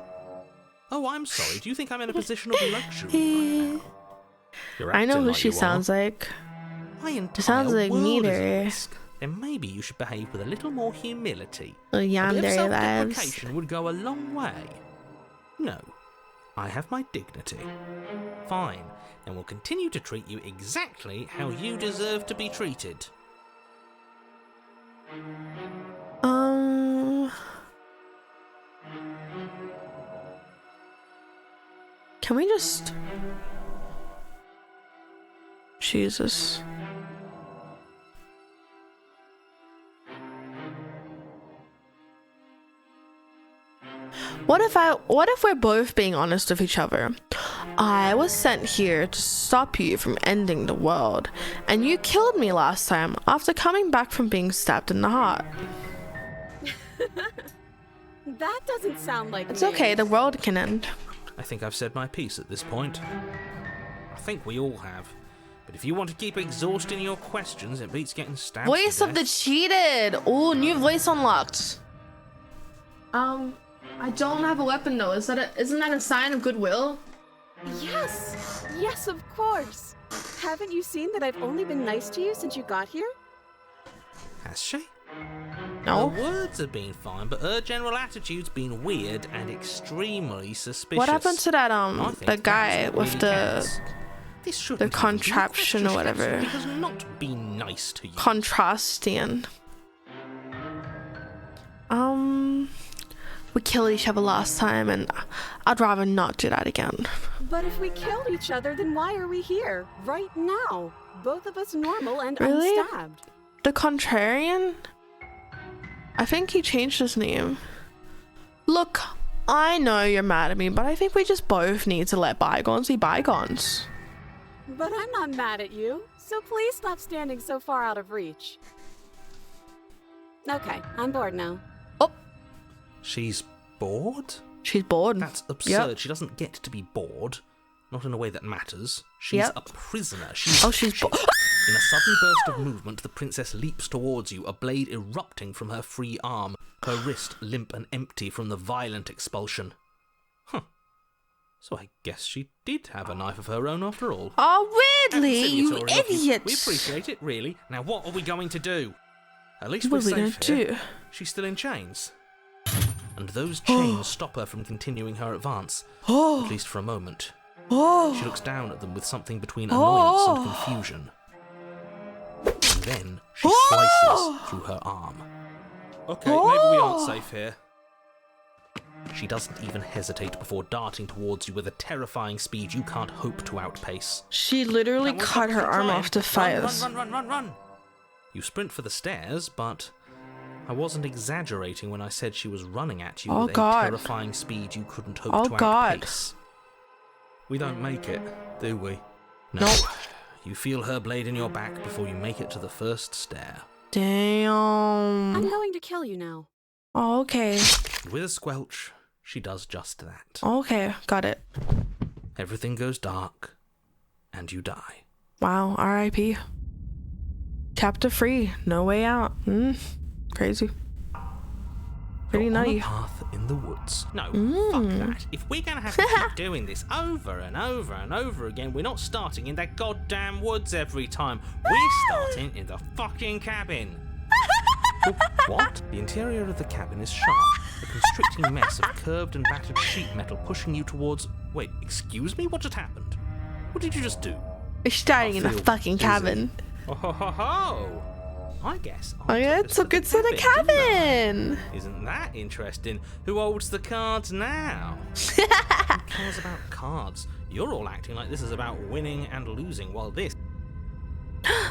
Oh, I'm sorry. Do you think I'm in a position of luxury right now? You're I know acting who like she you are. sounds like. My entire sounds like world me is at there. risk. Then maybe you should behave with a little more humility. Oh, A bit of yandere vibes. self-deprecation would go a long way. No, I have my dignity. Fine, and will continue to treat you exactly how you deserve to be treated. Can we just... Jesus. What if we're both being honest with each other? I was sent here to stop you from ending the world, and you killed me last time after coming back from being stabbed in the heart. That doesn't sound like It's me. okay, the world can end. I think I've said my piece at this point. I think we all have. But if you want to keep exhausting your questions, it beats getting stabbed. Voice to of the death. cheated! Oh, new voice unlocked. I don't have a weapon though. Isn't that a sign of goodwill? Yes! Yes, of course! Haven't you seen that I've only been nice to you since you got here? Has she? No. Her words have been fine, but her general attitude's been weird and extremely suspicious. What happened to that I think the that's guy what with really the counts. This shouldn't even be a contraption or question. She whatever. absolutely has not been nice to you. contrastian? We killed each other last time, and I'd rather not do that again. But if we killed each other, then why are we here? Right now. Both of us normal and Really? unstabbed. The Contrarian? I think he changed his name. Look, I know you're mad at me, but I think we just both need to let bygones be bygones. But I'm not mad at you, so please stop standing so far out of reach. Okay, I'm bored now. Oh, She's bored? she's bored. That's absurd. Yep. She doesn't get to be bored. Not in a way that matters. She's Yep. a prisoner. She's bored. In a sudden burst of movement, the princess leaps towards you, a blade erupting from her free arm, her wrist limp and empty from the violent expulsion. Huh. So I guess she did have a knife of her own after all. Oh, weirdly, you Conciliatory of idiot. We appreciate it, really. Now what are we going to do? At least What we're are we safe gonna here. do? She's still in chains. And those chains stop her from continuing her advance, at Oh, least for a moment. She oh, looks down at them with something between annoyance and confusion. And then she slices through her arm. Okay, maybe we aren't safe here. She doesn't even hesitate before darting towards you with a terrifying speed you can't hope to outpace. she literally Come on, cut her keep arm trying. off to fight us. Run. You sprint for the stairs, but I wasn't exaggerating when I said she was running at you Oh, with God. a terrifying speed you couldn't hope Oh, to God. outpace. We don't make it, do we? No. Nope. You feel her blade in your back before you make it to the first stair. Damn. I'm going to kill you now. Oh, okay. With a squelch, she does just that. Okay, got it. Everything goes dark, and you die. Wow, R.I.P. Chapter 3, no way out. Crazy. Pretty You're on nutty. a path in the woods. No, fuck that. If we're gonna have to keep doing this over and over and over again, we're not starting in that goddamn woods every time. We're starting in the fucking cabin. What? The interior of the cabin is sharp, a constricting mess of curved and battered sheet metal pushing you towards... Wait, excuse me? What just happened? What did you just do? We're starting in a feel fucking dizzy. cabin. Oh ho ho ho! I guess Oh yeah, took us took it to the didn't I? cabin. Isn't that interesting? Who holds the cards now? Who cares about cards? You're all acting like this is about winning and losing, while this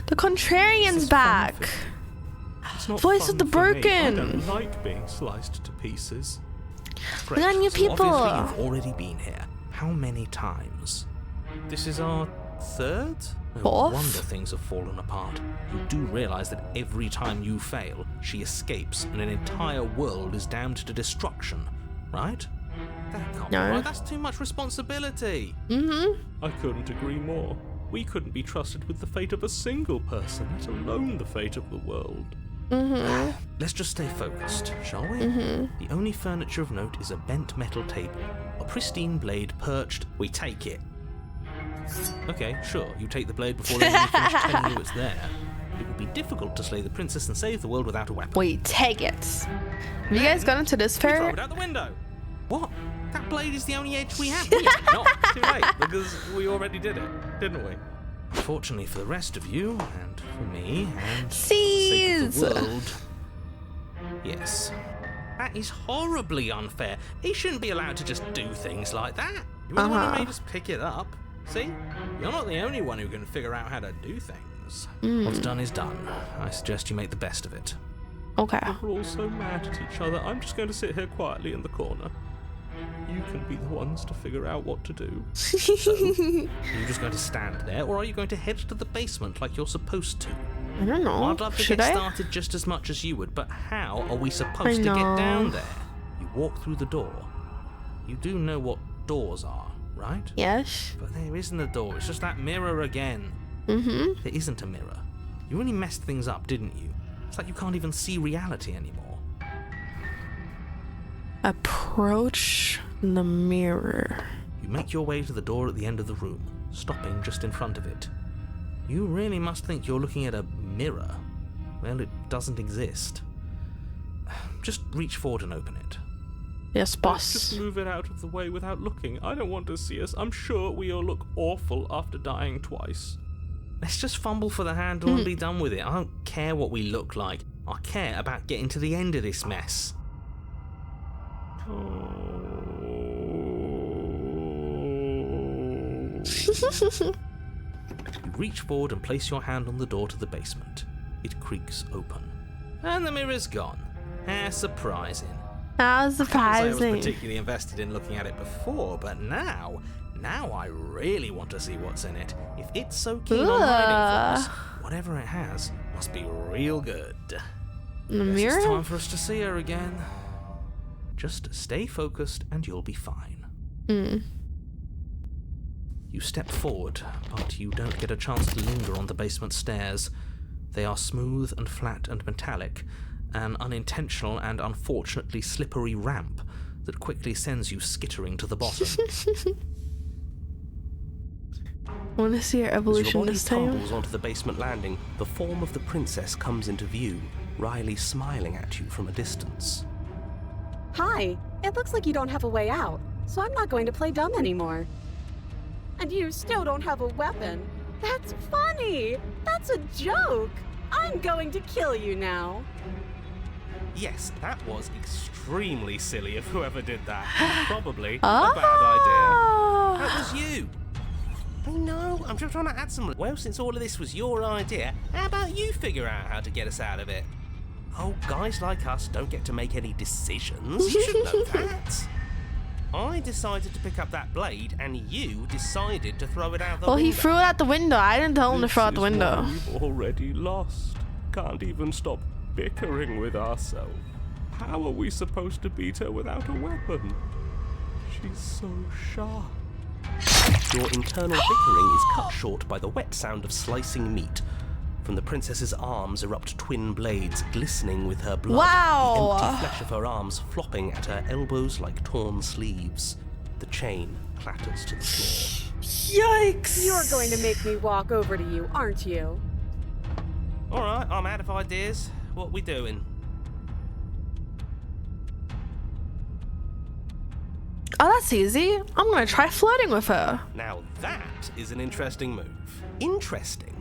The contrarian's is back. fun for- It's not Voice fun of the for me. I broken. don't like being sliced to pieces. Great. Look at you So people. obviously you've already been here. How many times? This is our third? No Fourth? wonder things have fallen apart. You do realise that every time you fail, she escapes and an entire world is damned to destruction, right? That can't be No. right. That's too much responsibility. I couldn't agree more. We couldn't be trusted with the fate of a single person, let alone the fate of the world. Let's just stay focused, shall we? The only furniture of note is a bent metal table, a pristine blade perched. We take it. Okay, sure, you take the blade before anyone finishes telling you it's there. It would be difficult to slay the princess and save the world without a weapon. Wait, take it. Have you guys gone into this We throw fair? it out the window. What? That blade is the only edge we have. We have not. Too late, because we already did it, didn't we? Unfortunately for the rest of you, and for me, and for the sake of Sees. the world, yes. That is horribly unfair. He shouldn't be allowed to just do things like that. You're the one who made us pick it up. See? You're not the only one who can figure out how to do things. What's done is done. I suggest you make the best of it. Okay. We're all so mad at each other. I'm just going to sit here quietly in the corner. You can be the ones to figure out what to do. So, are you just going to stand there, or are you going to head to the basement like you're supposed to? I don't know. I'd love to Should get I? started just as much as you would, but how are we supposed to I get know. down there? You walk through the door. You do know what doors are, right? Yes. But there isn't a door, it's just that mirror again. There isn't a mirror. You really messed things up, didn't you? It's like you can't even see reality anymore. Approach the mirror. You make your way to the door at the end of the room, stopping just in front of it. You really must think you're looking at a mirror. Well, it doesn't exist. Just reach forward and open it. Yes, Let's boss. just move it out of the way without looking. I don't want to see us. I'm sure we all look awful after dying twice. Let's just fumble for the handle and be done with it. I don't care what we look like. I care about getting to the end of this mess. You reach forward and place your hand on the door to the basement. It creaks open. And the mirror's gone. How surprising. How I was surprising. particularly invested in looking at it before, but now I really want to see what's in it. If it's so keen on hiding from us, whatever it has must be real good. In the Guess mirror? it's time for us to see her again. Just stay focused and you'll be fine. Mm. You step forward, but you don't get a chance to linger on the basement stairs. They are smooth and flat and metallic, an unintentional and unfortunately slippery ramp that quickly sends you skittering to the bottom. I want to see her As your evolution body this time. tumbles onto the basement landing, the form of the princess comes into view, wryly smiling at you from a distance. Hi, it looks like you don't have a way out, so I'm not going to play dumb anymore. And you still don't have a weapon. That's funny! That's a joke! I'm going to kill you now. Yes, that was extremely silly of whoever did that. Probably Oh. a bad idea. That was you. I know, I'm just trying to add some... Well, since all of this was your idea, how about you figure out how to get us out of it? Oh, guys like us don't get to make any decisions. You should know that. I decided to pick up that blade, and you decided to throw it out the Well, window. he threw it out the window. I didn't tell him to throw out the This is window. what we've already lost. Can't even stop bickering with ourselves. How are we supposed to beat her without a weapon? She's so sharp. Your internal bickering is cut short by the wet sound of slicing meat. From the princess's arms erupt twin blades, glistening with her blood. Wow. The empty flesh of her arms flopping at her elbows like torn sleeves. The chain clatters to the floor. Yikes! You're going to make me walk over to you, aren't you? Alright, I'm out of ideas. What we doing? Oh, that's easy. I'm gonna try flirting with her. Now that is an interesting move. Interesting?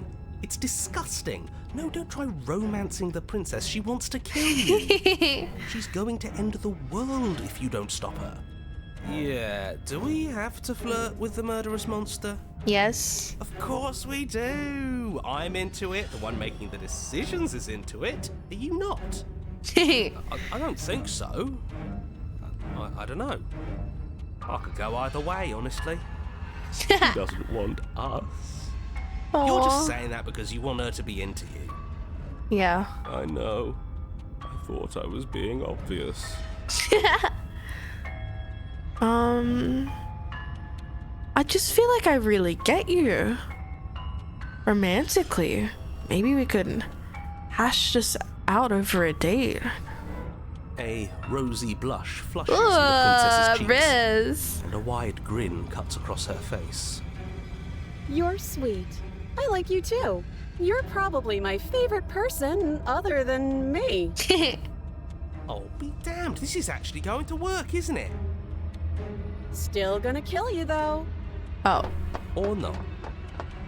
It's disgusting. No, don't try romancing the princess. She wants to kill you. She's going to end the world if you don't stop her. Yeah, do we have to flirt with the murderous monster? Yes. Of course we do. I'm into it. The one making the decisions is into it. Are you not? I don't think so. I don't know. I could go either way, honestly. She doesn't want us. You're just Aw. saying that because you want her to be into you. Yeah. I know. I thought I was being obvious. I just feel like I really get you. Romantically. Maybe we could hash this out over a date. A rosy blush flushes in the princess's cheeks, Riz. and a wide grin cuts across her face. You're sweet. I like you too. You're probably my favorite person other than me. Oh, be damned, this is actually going to work, isn't it? Still gonna kill you though. Oh. Or not?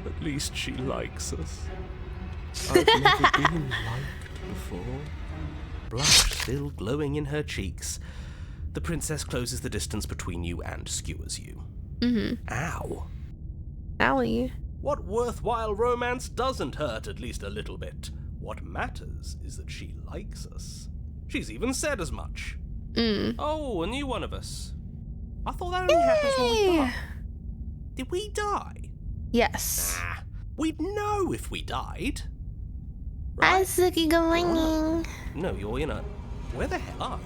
At least she likes us. I've never been liked before. Blush still glowing in her cheeks. The princess closes the distance between you and skewers you. Ow. Allie. What worthwhile romance doesn't hurt at least a little bit? What matters is that she likes us. She's even said as much. Oh, a new one of us. I thought that only happens when we Yay. die. Did we die? Yes. Ah, we'd know if we died. No, you're in a... Where the hell are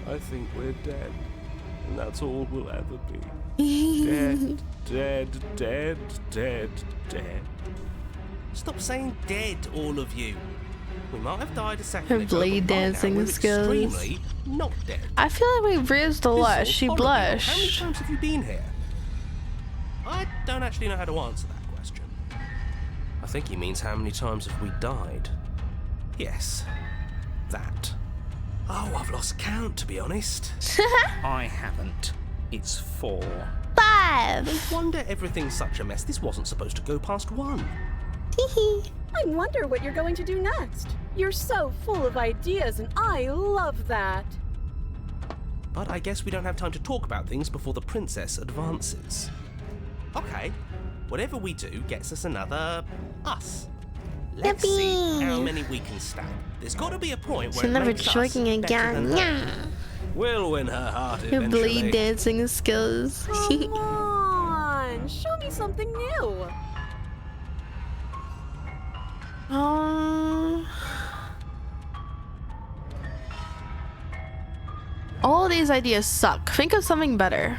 you? I think we're dead. And that's all we'll ever be. Dead, dead, dead, dead, dead. Stop saying dead, all of you. We might have died a second Her ago, but blade right now dancing we're skills. extremely not dead. I feel like we rizzed a lot. Fizzle, She horrible. How many blushed. times have you been here? I don't actually know how to answer that question. I think he means how many times have we died? Yes, that. Oh, I've lost count, to be honest. I haven't. It's 4. 5. No wonder everything's such a mess. This wasn't supposed to go past 1. I wonder what you're going to do next. You're so full of ideas and I love that. But I guess we don't have time to talk about things before the princess advances. Okay, whatever we do gets us another us. Let's see how many we can stab. There's got to be a point where She's it never makes us choking better again. than her. Yeah. We'll win her heart Her eventually. blade dancing skills. Come on, show me something new. All these ideas suck. Think of something better.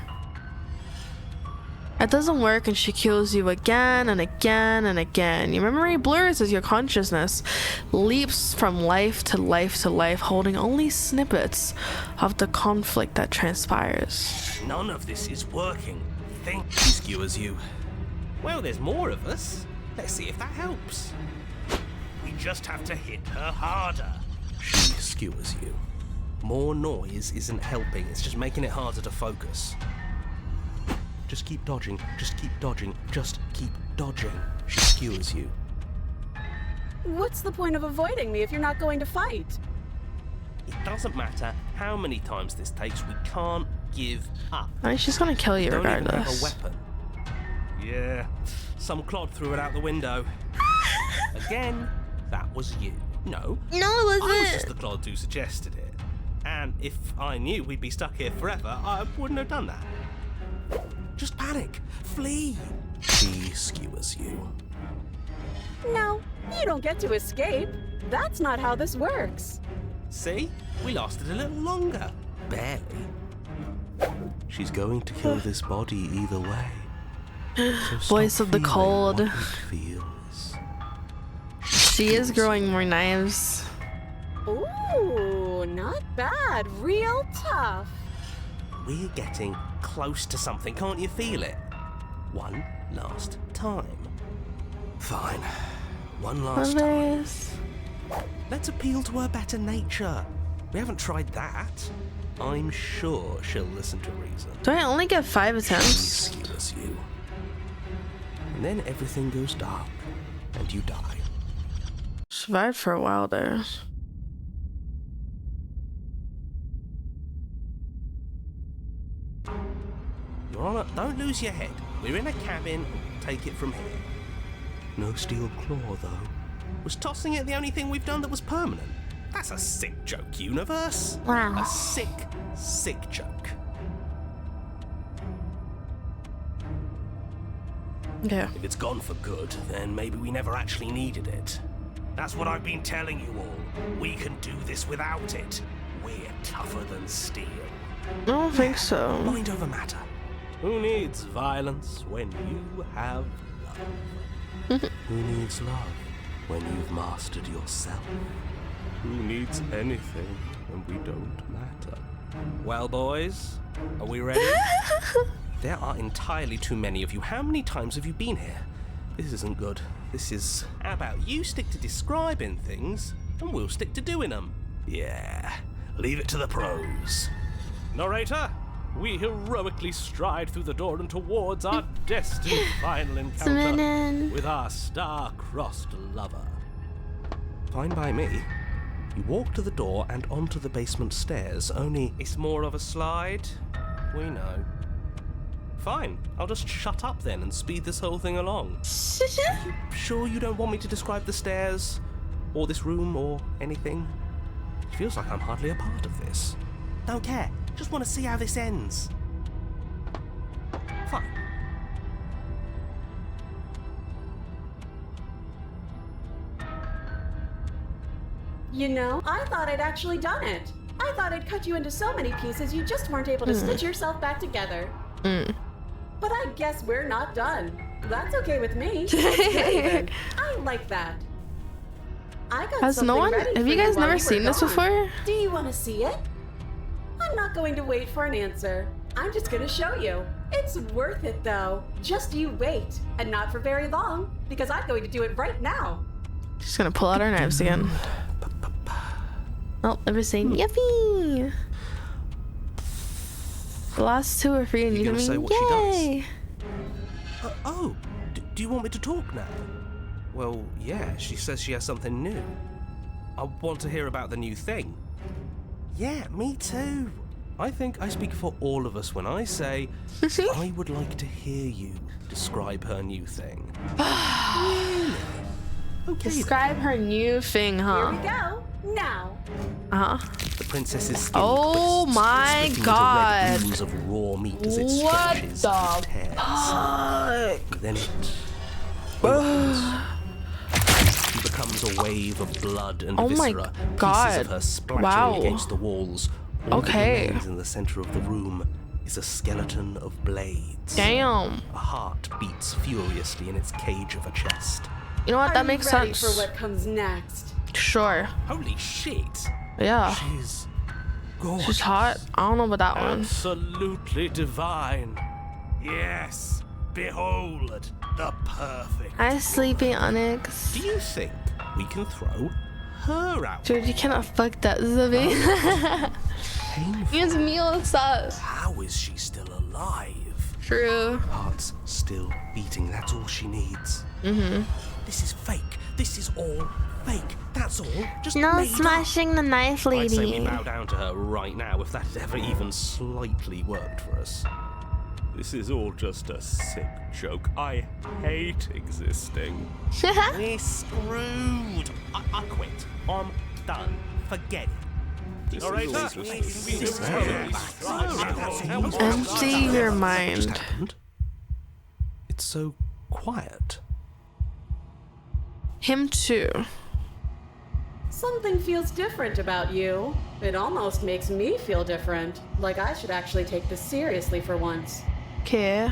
It doesn't work and she kills you again and again and again. Your memory blurs as your consciousness leaps from life to life to life, holding only snippets of the conflict that transpires. None of this is working. Think she skewers you. Well, there's more of us. Let's see if that helps. We just have to hit her harder. She skewers you. More noise isn't helping, it's just making it harder to focus. Just keep dodging, just keep dodging, just keep dodging. She skewers you. What's the point of avoiding me if you're not going to fight? It doesn't matter how many times this takes, we can't give up. I mean, she's gonna kill you Don't even have regardless. a weapon. Yeah, some clod threw it out the window. Again, that was you. No, No, it I was wasn't. just the clod who suggested it. And if I knew we'd be stuck here forever, I wouldn't have done that. Just panic. Flee. She skewers you. No, you don't get to escape. That's not how this works. See? We lasted a little longer. Barely. She's going to kill this body either way. So Voice stop of the feeling cold. what it feels. She is growing more knives. Ooh, not bad. Real tough. We're getting close to something, can't you feel it? One last time. Fine. One last time. Others. Let's appeal to her better nature. We haven't tried that. I'm sure she'll listen to reason. Do I only get 5 She attempts? skewers you. And then everything goes dark, and you die. Survived for a while there. Your Honor, don't lose your head. We're in a cabin. Take it from here. No steel claw, though. Was tossing it the only thing we've done that was permanent? That's a sick joke, universe. Wow. A sick, sick joke. Yeah. If it's gone for good, then maybe we never actually needed it. That's what I've been telling you all. We can do this without it. We're tougher than steel. I don't think so. Mind over matter. Who needs violence when you have love? Who needs love when you've mastered yourself? Who needs anything when we don't matter? Well, boys, are we ready? There are entirely too many of you. How many times have you been here? This isn't good. This is... How about you stick to describing things, and we'll stick to doing them? Yeah, leave it to the pros. Narrator, we heroically stride through the door and towards our destined final encounter Swimming. with our star-crossed lover. Fine by me. You walk to the door and onto the basement stairs, only it's more of a slide. We know. Fine, I'll just shut up then and speed this whole thing along. Sure you don't want me to describe the stairs, or this room, or anything? It feels like I'm hardly a part of this. Don't care, just want to see how this ends. Fine. You know, I thought I'd actually done it. I thought I'd cut you into so many pieces you just weren't able to stitch yourself back together. But I guess we're not done. That's okay with me. That's great, then. I like that. I got Has no something one? ready Have for you guys while never were seen this gone. before? Do you want to see it? I'm not going to wait for an answer. I'm just going to show you. It's worth it, though. Just you wait. And not for very long, because I'm going to do it right now. She's gonna pull out her knives again. Oh, never saying yippee. The last two are free and You you gonna can say what she does? yay. Do you want me to talk now? Well, yeah, she says she has something new. I want to hear about the new thing. Yeah, me too. I think I speak for all of us when I say I would like to hear you describe her new thing. Really? Okay. Describe her new thing, Here huh? we go. Now. The princess's skin Oh twists, my splitting into God. red ooze of raw meat as it What stretches the and tears. fuck? Then it opens. She becomes a wave of blood and Oh my viscera. God. Pieces of her splattering Wow. against the walls, All that Okay. remains in the center of the room is a skeleton of blades. Damn. A heart beats furiously in its cage of a chest. You know what? That makes ready sense. for what comes next? Sure. Holy shit! Yeah. She's gorgeous. She's hot. I don't know about that one. Absolutely divine. Yes, behold the perfect. Hi, Sleepy Onyx. Do you think we can throw her out? Dude, you cannot fuck that, Zibby. Painful. Use me all sus. How is she still alive? True. Heart's still beating, that's all she needs. Mm-hmm. This is fake. This is all fake. That's all. Just No made smashing the knife, up. I'd say we lady. bow down to her right now if that had ever even slightly worked for us. This is all just a sick joke. I hate existing. We're screwed. I quit. I'm done. Forget it. This All right, is all sir. just Empty your Just mind. happened? It's so quiet. Him too. Something feels different about you. It almost makes me feel different. Like I should actually take this seriously for once. Okay.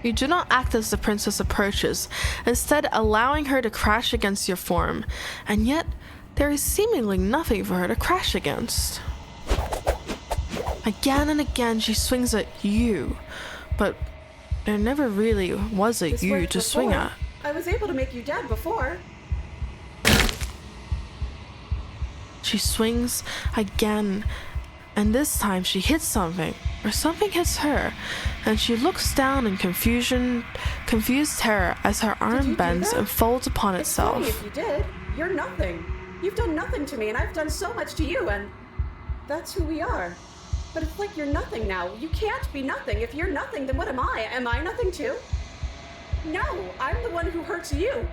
You do not act as the princess approaches, instead allowing her to crash against your form, and yet there is seemingly nothing for her to crash against. Again and again she swings at you, but there never really was a This you worked to swing before. at. I was able to make you dead before. She swings again, and this time she hits something, or something hits her, and she looks down in confused terror as her you arm do bends that? and folds upon It's funny itself. if you did. You're nothing. You've done nothing to me, and I've done so much to you, and that's who we are. But it's like you're nothing now. You can't be nothing. If you're nothing, then what am I? Am I nothing too? No, I'm the one who hurts you.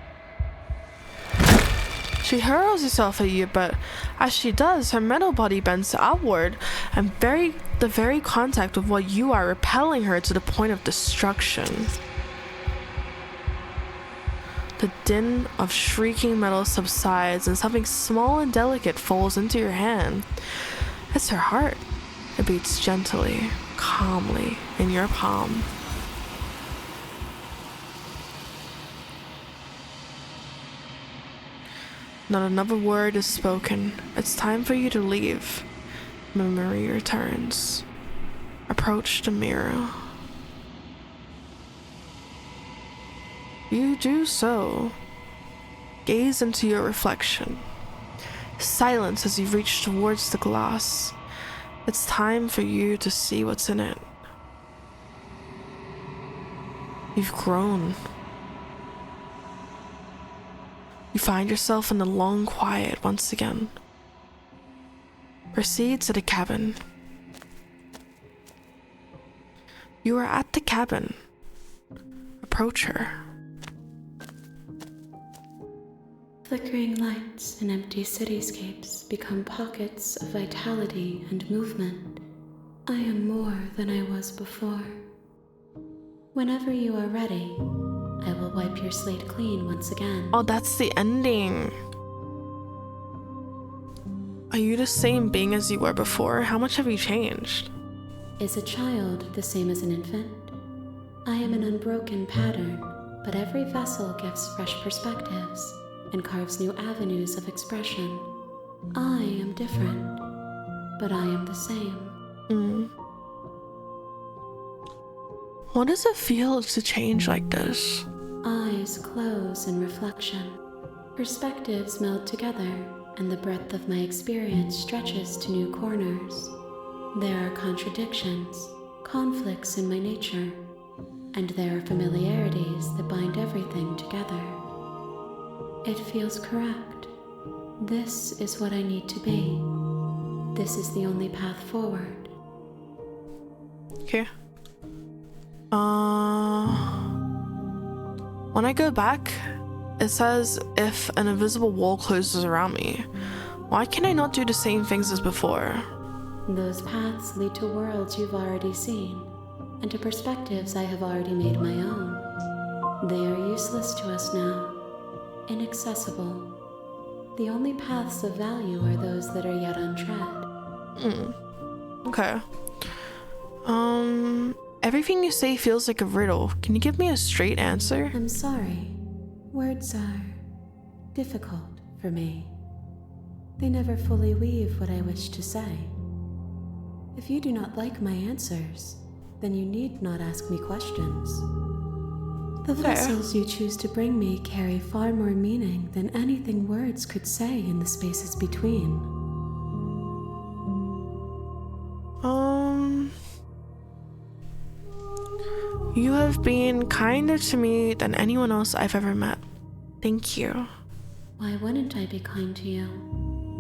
She hurls herself at you, but as she does, her metal body bends outward, and the very contact of what you are repelling her to the point of destruction. The din of shrieking metal subsides, and something small and delicate falls into your hand. It's her heart. It beats gently, calmly in your palm. Not another word is spoken. It's time for you to leave. Memory returns. Approach the mirror. You do so. Gaze into your reflection. Silence as you reach towards the glass. It's time for you to see what's in it. You've grown. You find yourself in the long quiet once again. Proceed to the cabin. You are at the cabin. Approach her. Flickering lights and empty cityscapes become pockets of vitality and movement. I am more than I was before. Whenever you are ready, I will wipe your slate clean once again. Oh, that's the ending. Are you the same being as you were before? How much have you changed? Is a child the same as an infant? I am an unbroken pattern, but every vessel gives fresh perspectives and carves new avenues of expression. I am different, but I am the same. What does it feel to change like this? Eyes close in reflection. Perspectives meld together, and the breadth of my experience stretches to new corners. There are contradictions, conflicts in my nature, and there are familiarities that bind everything together. It feels correct. This is what I need to be. This is the only path forward. Okay. When I go back, it says if an invisible wall closes around me. Why can I not do the same things as before? Those paths lead to worlds you've already seen, and to perspectives I have already made my own. They are useless to us now, inaccessible. The only paths of value are those that are yet untread. Okay. Everything you say feels like a riddle. Can you give me a straight answer? I'm sorry. Words are difficult for me. They never fully weave what I wish to say. If you do not like my answers, then you need not ask me questions. The vessels you choose to bring me carry far more meaning than anything words could say in the spaces between. You have been kinder to me than anyone else I've ever met. Thank you. Why wouldn't I be kind to you?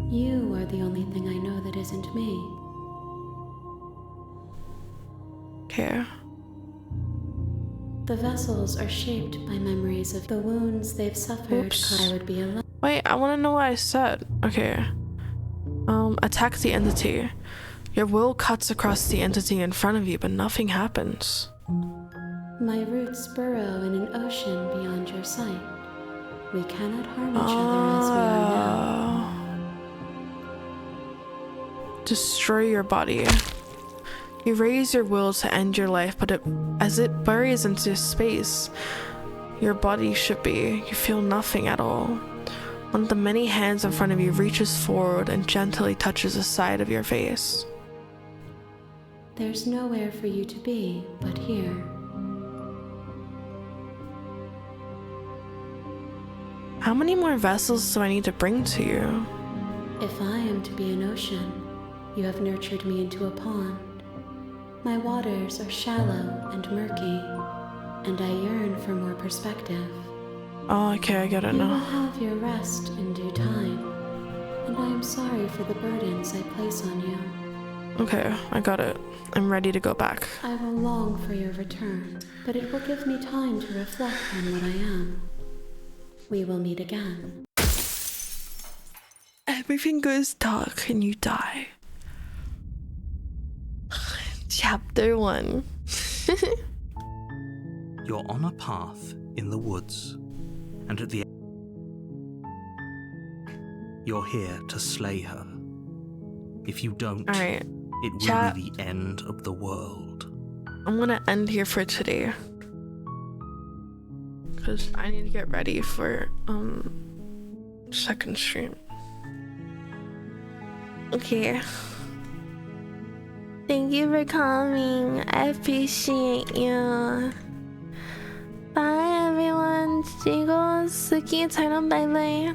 You are the only thing I know that isn't me. Okay. The vessels are shaped by memories of the wounds they've suffered. Oops. I would be alone. Wait, I want to know what I said. Okay. Attack the entity. Your will cuts across the entity in front of you, but nothing happens. My roots burrow in an ocean beyond your sight. We cannot harm each other as we are now. Destroy your body. You raise your will to end your life, but as it buries into space, your body should be. You feel nothing at all. One of the many hands in front of you reaches forward and gently touches the side of your face. There's nowhere for you to be but here. How many more vessels do I need to bring to you? If I am to be an ocean, you have nurtured me into a pond. My waters are shallow and murky, and I yearn for more perspective. Oh, okay, I get it You will now. have your rest in due time, and I am sorry for the burdens I place on you. Okay, I got it. I'm ready to go back. I will long for your return, but it will give me time to reflect on what I am. We will meet again. Everything goes dark and you die. Chapter 1. You're on a path in the woods, and at the end, you're here to slay her. If you don't, Alright, it will chat. be the end of the world. I'm gonna end here for today. Because I need to get ready for second stream. Okay. Thank you for coming. I appreciate you. Bye everyone. Jingle, Suki, turn on bye bye.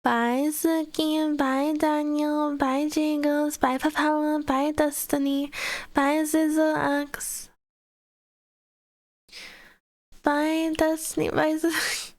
Bye Suki, bye Daniel, bye Jingles, bye Papa, bye Destiny, bye Zizzle X. Bye Destiny, bye Zizzle.